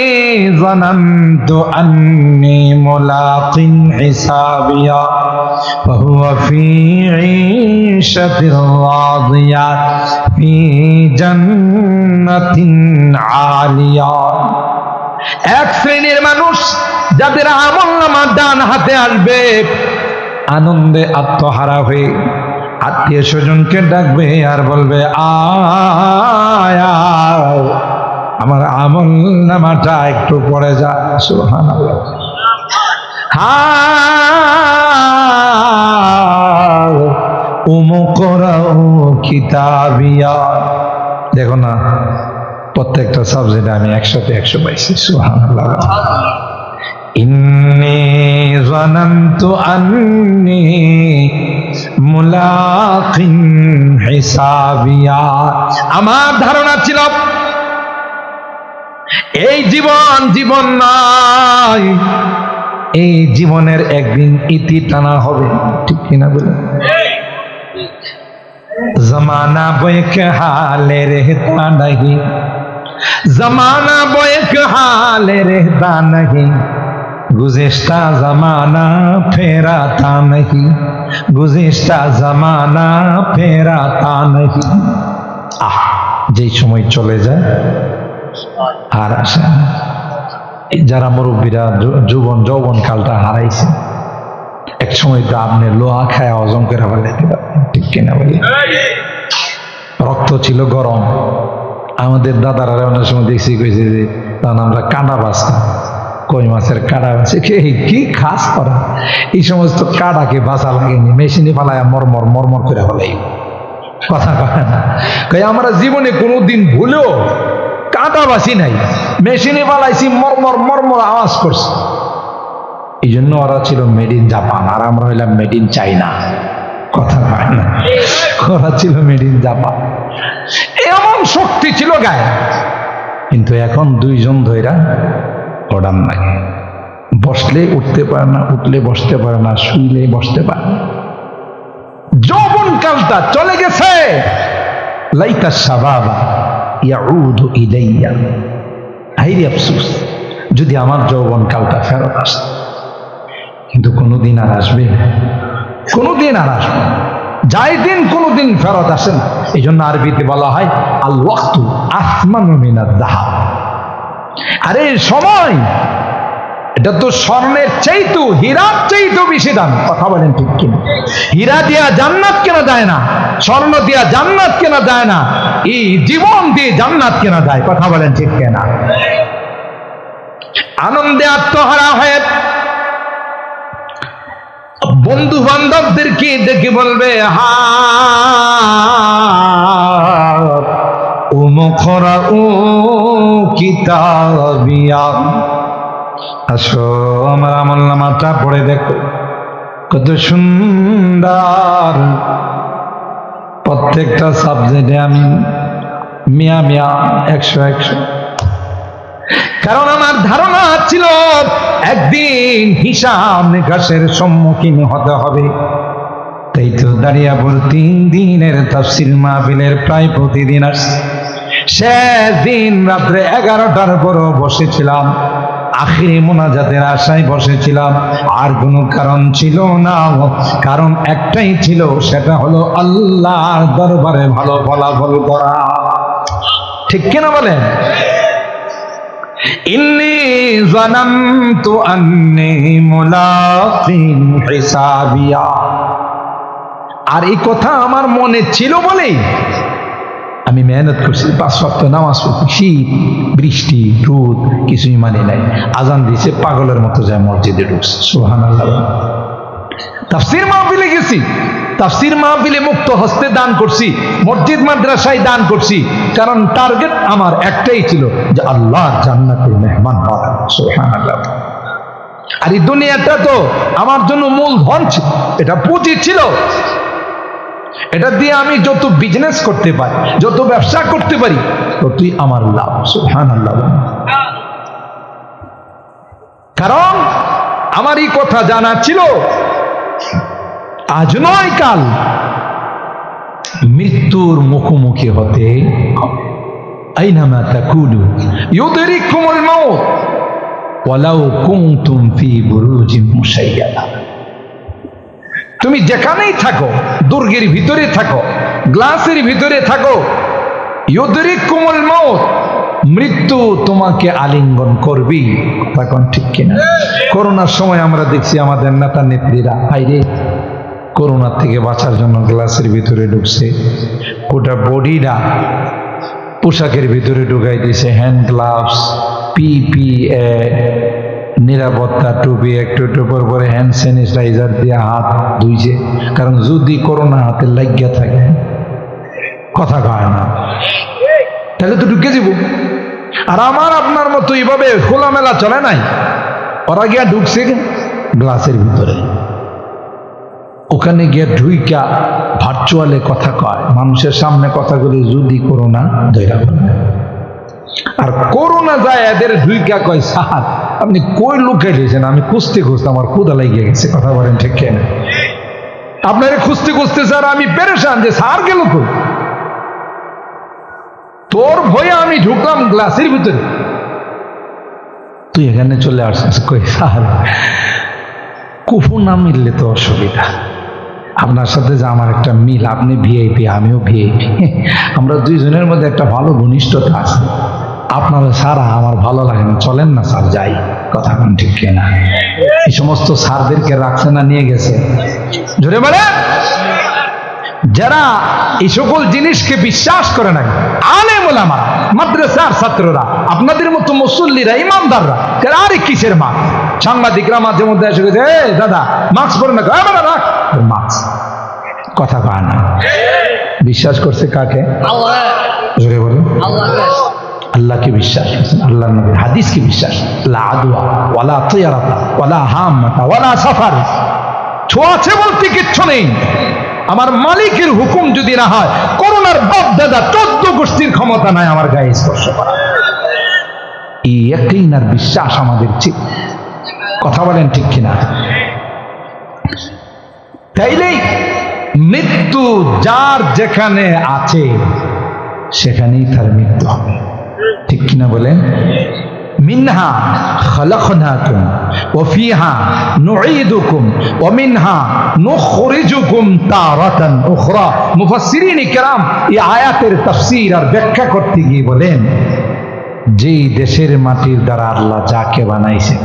যানানতু আন্নী মুলাকিন হিসাবিয়া ফাহুয়া ফী ঈশাতির রাদিয়া ফী জান্নাতিন আলিয়া। এক শ্রেণীর মানুষ যাদের আমলনামা ডান হাতে আসবে, আনন্দে আত্মহারা হয়ে আত্মীয় স্বজনকে ডাকবে আর বলবে, আয় আমার আমলনামাটা একটু পড়ে যা। সুবহানাল্লাহ। উমুকরাউ কিতাবিয়া। দেখো না, প্রত্যেকটা সাবজেক্টে আমি 100তে 100 পাইছি। সুবহানাল্লাহ। ইন্নী যানানতু আন্নী মুলাকিন হিসাবিয়া। আমার ধারণা ছিল এই জীবন নয়, এই জীবনের একদিন ইতি টানা হবে। ঠিক কিনা বলে? জমানা বয়েক হালে রেহতা नहीं, जमाना बोएक हाल रहता नहीं, गुज़िश्ता जमाना फेराता नहीं, गुज़िश्ता जमाना फेराता नहीं। যেই সময় চলে যায় আর আসে না। যারা মুরব্বীরা যৌবন কালটা হারাইছে, এক সময় তো আপনি লোহা খায় হজম করে ফেলাইতে পারবেন। ঠিক কিনা বলি? রক্ত ছিল গরম। আমাদের দাদারা অনেক সময় দেখছি কইছে যে তখন আমরা কাঁটা বাঁচতাম, কই মাছের কাঁটা বাঁচে। কি খাস করা, এই সমস্ত কাঁটাকে বাঁচা লাগেনি, মেশিনে ফালায় মরমর মরমর করে ফেলাই। কথা কয় না, আমরা জীবনে কোনোদিন ভুলেও কাঁটা বাঁচি নাই, মেশিনে ফালাইছি, মরমর মরমর আওয়াজ করছে। এই জন্য ওরা ছিল মেড ইন জাপান, আর আমরা হইলাম মেড ইন চাইনা। কথা কয় না, ওরা ছিল মেড ইন জাপান। এমন শক্তি ছিল গায়ে, কিন্তু এখন দুইজন ধইরা ওড়ান নাই। বসলে উঠতে পারে না, উঠলে বসতে পারে না, শুইলে বসতে পারে না। যৌবন কালটা চলে গেছে। লাইতা শাবাবা ইয়াউদু ইলাইয়া। হাইরে আফসোস, যদি আমার যৌবন কালটা ফেরত আসে। কিন্তু কোনোদিন আর আসবে, কোনোদিন আর আসবে। যাই দিন কোনোদিন ফেরত আসে না। এই জন্য আরবিতে বলা হয় আল ওয়াক্তু আসমানু মিনাদ যাহাব। আরে সময়, এটা তো স্বর্ণের চাইতেও, হীরার চাইতেও বেশি দাম। কথা বলেন ঠিক কিনা? হীরা দিয়া জান্নাত কেনা যায় না, স্বর্ণ দিয়া জান্নাত কেনা যায় না, এই জীবন দিয়ে জান্নাত কেনা যায়। কথা বলেন ঠিক কিনা? আনন্দে আত্মহারা হয়ে বন্ধু বান্ধবদেরকে দেখে বলবে, হা উমুকরা ও কিতাবিয়া, আসো আমার আমলনামাটা পড়ে দেখো, কত সুন্দর। প্রত্যেকটা সাবজেক্টে আমি মিয়া 100। কারণ আমার ধারণা ছিল একদিন হিসাব নিকাশের সম্মুখীন হতে হবে। তাই তো দাঁড়িয়াপুর 3 দিনের তাফসীর মাহফিলের প্রায় প্রতিদিন আসছে। শেষ দিন রাত্রে 11টার পরও বসেছিলাম, আখিরি মোনাজাতের আশায় বসেছিলাম। আর কোনো কারণ ছিল না, কারণ একটাই ছিল, সেটা হলো আল্লাহর দরবারে ভালো ফলাফল করা। ঠিক কিনা বলেন? ইন্নী যানানতু আন্নী মুলাকিন হিসাবিয়া। আর এই কথা আমার মনে ছিল বলেই আমি মেহনত করছি, 5 ওয়াক্ত নামাজ পড়ছি, শীত বৃষ্টি রোদ কিছুই মানে নাই। আজান দিয়েছে, পাগলের মতো যায় মসজিদে ঢুকছে। সুবহানাল্লাহ। তাফসীর মাহফিলে গেছি, তাফসীর মাহফিলে মুক্ত হস্তে দান করছি, মসজিদ মাদ্রাসায় দান করছি। কারণ টার্গেট আমার একটাই ছিল যে আল্লাহর জান্নাতের মেহমান হওয়া। সুবহানাল্লাহ। আর এই দুনিয়াটা তো আমার জন্য মূলধন ছিল, এটা পুঁজি ছিল। এটা দিয়ে আমি যত বিজনেস করতে পারি, যত ব্যবসা করতে পারি, ততই আমার লাভ। সুবহানাল্লাহ। কারণ আমার এই কথা জানা ছিল, আজ নয় কাল মৃত্যুর মুখোমুখি হতে হবে। আইনামা তাকুনু ইউদরিকুমুল মাউত ওয়ালাউ কুনতুম ফি বুরুজিন মুশাইয়াদা। তুমি যেখানেই থাকো, দুর্গের ভিতরে থাকো, গ্লাসের ভিতরে থাকো, ইউদরিকুমুল মাউত, মৃত্যু তোমাকে আলিঙ্গন করবি। তখন ঠিক কিনা? করোনার সময় আমরা দেখছি আমাদের নেতা নেত্রীরা হাইরে করোনা থেকে বাঁচার জন্য গ্লাসের ভিতরে ঢুকছে, গোটা বডিটা পোশাকের ভিতরে ঢুকাই দিয়েছে, হ্যান্ড গ্লাভস, PPE, নিরাপত্তা টুপি একটু একটু পরে হ্যান্ড স্যানিটাইজার দিয়ে হাত ধুইছে, কারণ যদি করোনা হাতে লাগিয়া থাকে কথা কয় না, তাহলে তো ঢুকে যাব। আর আমার আপনার মতো এইভাবে খোলামেলা চলে নাই, ওরা গিয়া ঢুকছে গ্লাসের ভিতরে, ওখানে গিয়ে ঢুইকা ভার্চুয়ালে কথা কয়, মানুষের সামনে কথাগুলি যদি করোনা ধৈরা বলবে। আর করোনা যায় এদের ঢুইকা কয়, স্যার আপনি কই লুকাই দিয়েছেন, আমি খুঁজতে খুঁজতে আমার ক্ষুধা লাগিয়ে গেছে। কথা বলেন ঠিক কেন? আপনারে খুঁজতে খুঁজতে স্যার আমি পেরেশান যে স্যার গেল কই, তোর ভয়ে আমি ঢুকলাম গ্লাসের ভিতরে, তুই এখানে চলে আসছিস। কই স্যার কুফু না মিললে তো অসুবিধা, আপনার সাথে যে আমার একটা মিল, আপনি ভিআইপি আমিও ভিআইপি, আমরা দুইজনের মধ্যে একটা ভালো ঘনিষ্ঠতা আছে, আপনারা সারা আমার ভালো লাগে না, চলেন না স্যার যাই। কথা কোন ঠিক না? এই সমস্ত স্যারদেরকে রাখছে না নিয়ে গেছে জোরে বলে, যারা এই সকল জিনিসকে বিশ্বাস করে না, আলেম ওলামা মাদ্রাসার ছাত্ররা, আপনাদের মতো মুসল্লিরা ইমানদাররা, আরে কিসের মাস্ক? সাংবাদিকরা মাঝে মধ্যে এসে গেছে, দাদা মাস্ক পরে না, রাখ মাস্ক, কথা কয় না। বিশ্বাস করছে কাকে? জোরে বলে, আল্লাহকে বিশ্বাস করছেন, আল্লাহ নবীর হাদিসকে বিশ্বাস। লা আদওয়া ওয়ালা তিয়ারাতা ওয়ালা হামাতা ওয়ালা সাফার, ছোঁয়াছে বলতে কিচ্ছু নেই। আমার মালিকের হুকুম যদি না হয়, করোনার বাপ দাদা 14 গোষ্ঠীর ক্ষমতা নাই আমার গায়ে স্পর্শ করা। এই ইয়াকিন আর বিশ্বাস আমাদের ঠিক। কথা বলেন ঠিক কিনা? তাইলেই মৃত্যু যার যেখানে আছে সেখানেই তার মৃত্যু হবে, ঠিক কিনা বলেন? মিনহা খালাকনাকুম ওয়া ফিহা নুঈদুকুম ওয়া মিনহা নুখরিজুকুম তারাতান উখরা। মুফাসসিরিন কিরাম এই আয়াতের তাফসীর আর ব্যাখ্যা করতে গিয়ে বলেন, যেই দেশের মাটির দ্বারা আল্লাহ যাকে বানাইছে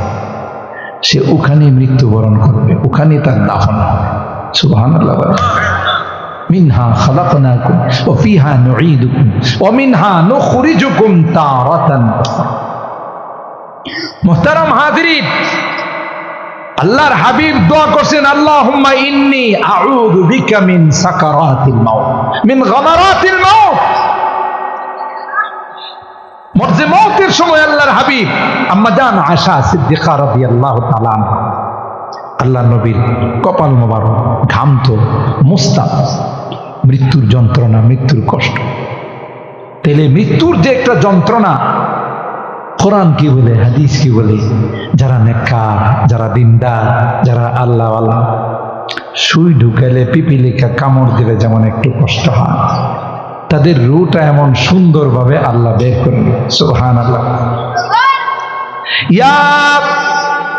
সে ওখানে মৃত্যুবরণ করবে, ওখানে তার দাফন হবে। সুবহানাল্লাহ। মিনহা খালাকনাকুম ওয়া ফিহা নুঈদুকুম ওয়া মিনহা নুখরিজুকুম তারাতান উখরা। মুহতারাম হাজিরিন, আল্লাহর হাবিব দোয়া করছেন, আল্লাহুম্মা ইন্নী আউযু বিকা মিন সাকারাতিল মাউত মিন গামারাতিল মাউত। মরজে মওতের সময় আল্লাহর হাবিব আম্মা জান আয়েশা সিদ্দিকা রাদিয়াল্লাহু তাআলা আনহা, আল্লাহ নবীর কপাল মোবারক ঘামতো, মুস্তাক, মৃত্যুর যন্ত্রণা, মৃত্যুর কষ্ট। তাহলে মৃত্যুর যে একটা যন্ত্রণা, কোরআন কি বলে, হাদিস কি বলে? যারা নেককার, যারা দিনদার, যারা আল্লাহ ওয়ালা, সুই ঢুকাইলে পিপিলিকা কামড় দিলে যেমন একটু কষ্ট হয়, তাদের রুটা এমন সুন্দরভাবে আল্লাহ বের করে নেয়। সুবহানাল্লাহ। ইয়া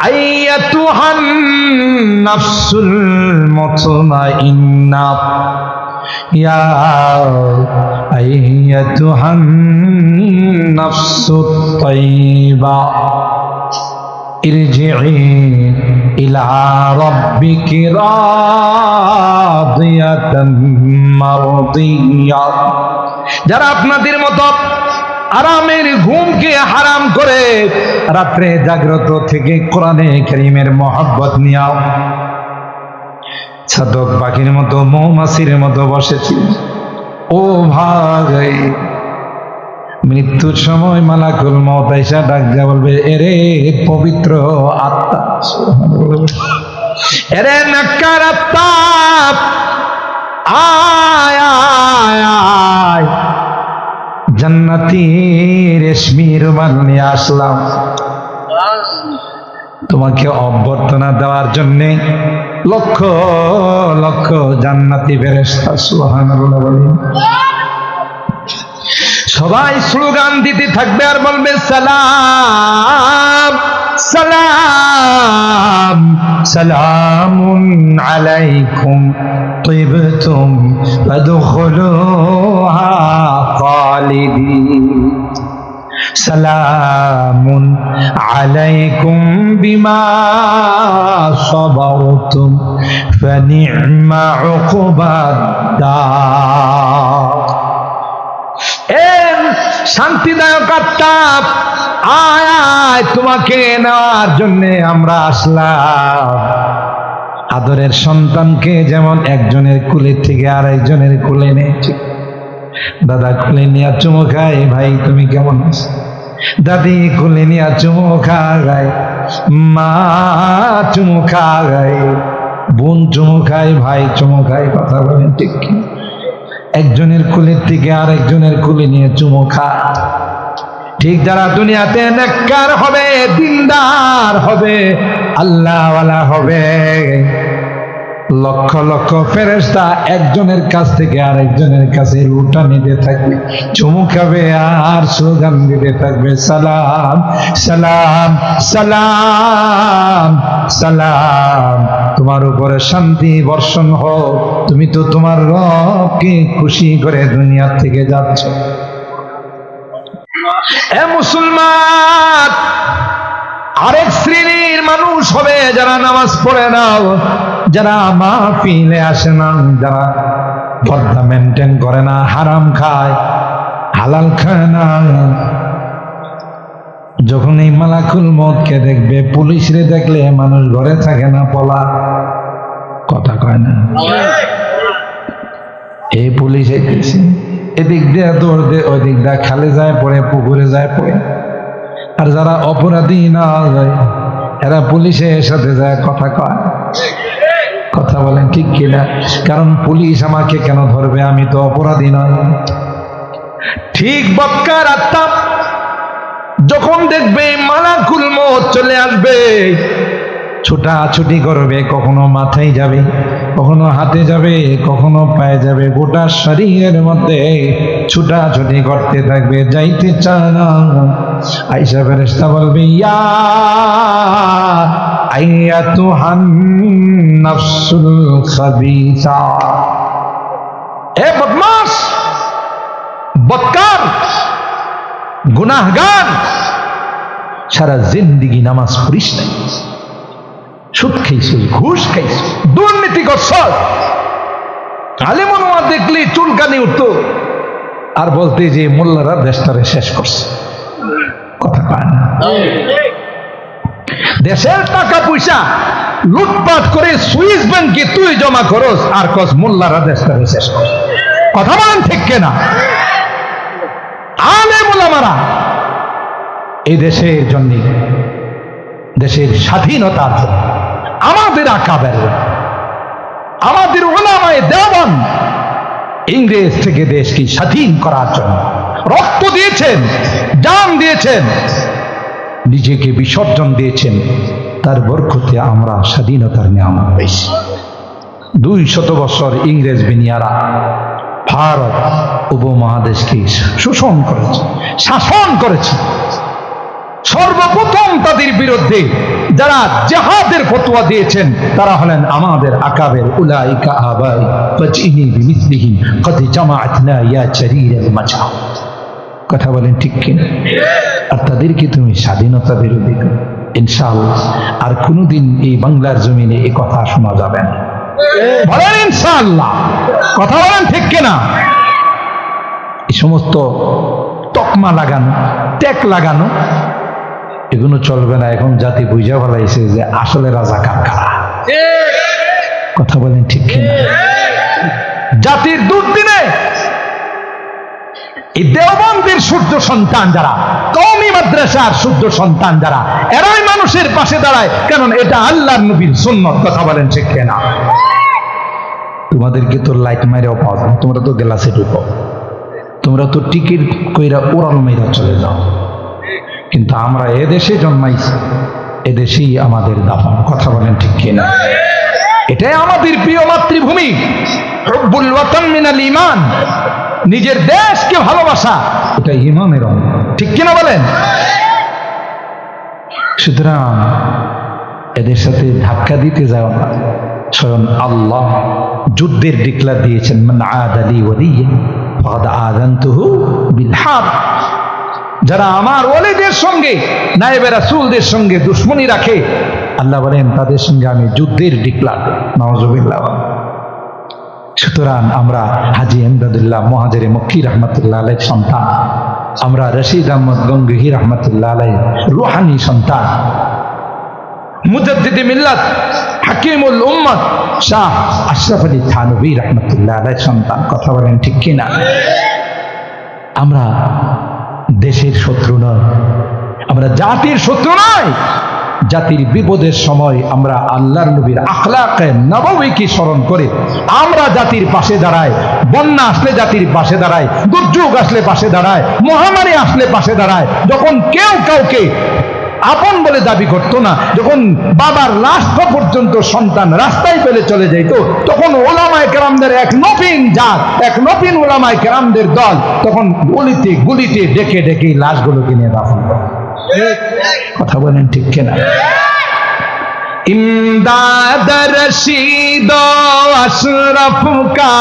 আইয়াতুহান নাফসুল মুতমাইন্না, ইয়া আইয়াতুহান নাফসুত তাইয়্যিবা ইরজিই ইলা রাব্বিকি রাদিয়াতাম মারদিয়া। যারা আপনাদের মতো আরামের ঘুমকে হারাম করে রাত্রে জাগ্রত থেকে কোরআনে কারীমের মহব্বত নিয়াও, ছাদক পাখির মতো মৌমাছির মতো বসেছিল, ও ভাই মৃত্যুর সময় মালাকুল মউত আইসা ডাক দিয়া বলবে, এরে পবিত্র আত্মা, এরে নেককার আত্মা, আয় আয় আয়, জান্নাতি রেশমি রুমাল নিয়ে আসলাম তোমাকে অভ্যর্থনা দেওয়ার জন্য। লক্ষ লক্ষ জান্নাতি ফেরেশতা, সুবহানাল্লাহ বলেন। সবাই স্লোগান দিতে থাকবে আর বলবে, সালাম সালাম সালামুন আলাইকুম তিবতুম ফাদখুলুহা খালিদিন। সালামুন আলাইকুম বিমা সাবারতুম ফানি'মা উকবাদ। শান্তিদায়ক আত্মা আয় আয়, তোমাকে নেওয়ার জন্য আমরা আসলাম। আদরের সন্তানকে যেমন একজনের কুলে থেকে আরেকজনের কুলে নিয়েছে, দাদা কুলে নিয়ে চুমু খায়, ভাই তুমি কেমন আছো? দাদি কুলে নিয়ে চুমু খায়, মা চুমু খায়, বোন চুমু খায়, ভাই চুমু খায়। কথা বলেন ঠিক কি? একজনের কুলের থেকে আরেকজনের কুলে নিয়ে চুমু খায়। ঠিক যারা দুনিয়াতে নেককার হবে, দিনদার হবে, আল্লাহওয়ালা হবে, লক্ষ লক্ষ ফেরেশতা একজনের কাছ থেকে আরেকজনের কাছে রুটা নিতে থাকবে, চুমু খাবে আর স্লোগান দিতে থাকবে, সালাম সালাম সালাম সালাম, তোমার উপরে শান্তি বর্ষণ হোক, তুমি তো তোমার রবকে খুশি করে দুনিয়া থেকে যাচ্ছ। এ মুসলমান, আরেক শ্রেণীর মানুষ হবে যারা নামাজ পড়ে না, যারা মাহফিলে আসে না, যারা পর্দা মেনটেন করে না, হারাম খায়, হালাল খায় না। যখন এই মালাকুল মউতকে দেখবে, পুলিশরে দেখলে মানুষ ঘরে থাকে না, পলা কথা কয় না। এই পুলিশ এসেছে, এদিক দিয়ে দৌড় দে, ওই দিক দিয়ে খালে যায় পড়ে, পুকুরে যায় পড়ে। আর যারা অপরাধী না যায়, এরা পুলিশের সাথে যায় কথা কয়। কথা বলেন ঠিক কিনা? কারণ পুলিশ আমাকে কেন ধরবে, আমি তো অপরাধী নয়। ঠিক বক্কার আত্মা যখন দেখবে মালাকুল মউত চলে আসবে, ছুটাছুটি করবে, কখনো মাথায় যাবে, কখনো হাতে যাবে, কখনো পায়ে যাবে, গোটা শরীরের মধ্যে ছুটাছুটি করতে থাকবে, যাইতে চায় না। আয়েশা ফেরেশতা বলবে, ইয়া আইয়াতুহান নাফসুল খাবিসা, হে বদমাশ, বদকার, গুনাহগার, সারা জিন্দেগি নামাজ পড়িস নাই, সুদ খাইছিস, ঘুষ খাইছিস, দুর্নীতি করছ, আলেমন দেখলে চুলকানি উঠতো, আর বলতে যে মোল্লারা দেশটারে শেষ করছে। কথা পায় না। দেশের টাকা পয়সা লুটপাট করে সুইস ব্যাংকে তুই জমা করস, আর কস মোল্লারা দেশটারে শেষ করছে। কথা বলেন ঠিক কিনা? আলেম ওলামারা এই দেশের জন্য, দেশের স্বাধীনতার জন্য, আমাদের আকাবের, আমাদের ওলামায়ে দেওবন্দ ইংরেজ থেকে দেশকে স্বাধীন করার জন্য রক্ত দিয়েছেন, জান দিয়েছেন, নিজেকে বিসর্জন দিয়েছেন। তার বরকতে আমরা স্বাধীনতার নিয়ামত পেয়েছি। 200 বছর ইংরেজ বিনিয়ারা ভারত উপমহাদেশকে শোষণ করেছে, শাসন করেছে। সর্বপ্রথম তাদের বিরুদ্ধে যারা জিহাদের ফতোয়া দিয়েছেন তারা হলেন আমাদের আকাবের, উলাইকা আবাই ফাজইনি বিমিসলিহিম কদ জামাআতনা ইয়া জারীরাল মাজা। কথা বলেন ঠিক কি? আর তাদেরকে তুমি স্বাধীনতা বিরোধী, ইনশাআল্লাহ আর কোনোদিন এই বাংলার জমিনে এই কথা শোনা যাবে না। বলেন ইনশাআল্লাহ। কথা বলেন ঠিক কিনা? এই সমস্ত তকমা লাগানো, ট্যাগ লাগানো, এগুলো চলবে না। এখন জাতি বুঝা ফেলাইছে যে আসলে রাজাকার কারা। কথা বলেন ঠিক কিনা? জাতির দুর্দিনে এই দেওবন্দের সূর্য সন্তান যারা, কওমি মাদ্রাসার সূর্য সন্তান যারা, এরাই মানুষের পাশে দাঁড়ায়, কারণ এটা আল্লাহর নবীর সুন্নাত। কথা বলেন ঠিক কিনা? তোমাদেরকে তো লাইট মাইরাও পাওয়া যায়, তোমরা তো গ্লাসে ঢুকো, তোমরা তো টিকিট কইরা ওরাল মাইরা চলে যাও, কিন্তু আমরা এদেশে জন্মাইছি, এদেশেই আমাদের দাফন। কথা বলেন ঠিক কিনা? এটাই আমাদের প্রিয় মাতৃভূমি। হুব্বুল ওয়াতান মিনাল ঈমান, নিজের দেশকে ভালোবাসা এটা ঈমানের অঙ্গ। ঠিক কিনা বলেন? সুতরাং এদের সাথে ধাক্কা দিতে যাও না। স্বয়ং আল্লাহ যুদ্ধের ডিক্লার দিয়েছেন, মান আদালি ওয়ালিয়ান ফাকাদ আযানতুহু বিল হারব। যারা আমার ওলিদের সঙ্গে, নায়েবে রাসূলদের সঙ্গে দুশমনি রাখে, আল্লাহ বলেন তাদের সঙ্গে আমি যুদ্ধের ডিক্লার। নাউযুবিল্লাহ। সুতরাং আমরা হাজী এমদাদুল্লাহ মুহাজিরে মক্কি রাহমাতুল্লাহ আলাইহির সন্তান, আমরা রশিদ আহমদ গঙ্গোহী রহমতুল্লাহ আলাইহি রুহানি সন্তান, মুজাদ্দিদে মিল্লাত, হাকিমুল উম্মত শাহ আশরাফ আলী থানভী রহমতুল্লাহ আলাইহির সন্তান। কথা বলেন ঠিক কিনা? আমরা দেশের শত্রু নয়, আমরা জাতির শত্রু নয়। জাতির বিপদের সময় আমরা আল্লাহর নবীর আখলাকে নববীকে স্মরণ করে আমরা জাতির পাশে দাঁড়াই। বন্যা আসলে জাতির পাশে দাঁড়াই, দুর্যোগ আসলে পাশে দাঁড়ায়, মহামারী আসলে পাশে দাঁড়ায়। যখন কেউ কাউকে আপন বলে দাবি করতো না, যখন বাবার লাশ পর্যন্ত সন্তান রাস্তায় ফেলে চলে যেত, তখন ওলামায়ে কেরামদের এক নবীন জাত, এক নবীন ওলামায়ে কেরামদের দল তখন গলিতে গলিতে ডেকে ডেকে লাশগুলোকে নিয়ে দাফন করে। কথা বলেন ঠিক কিনা? ইমদাদ রশিদ আশরাফ কা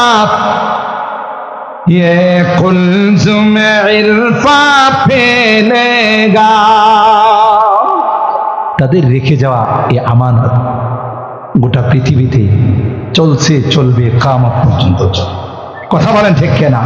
ये कुल्जुम इल्फा फैलेगा। তাদের রেখে যাওয়া এই আমানত গোটা পৃথিবীতে চলছে, চলবে কিয়ামত পর্যন্ত। কথা বলেন ঠিক কিনা?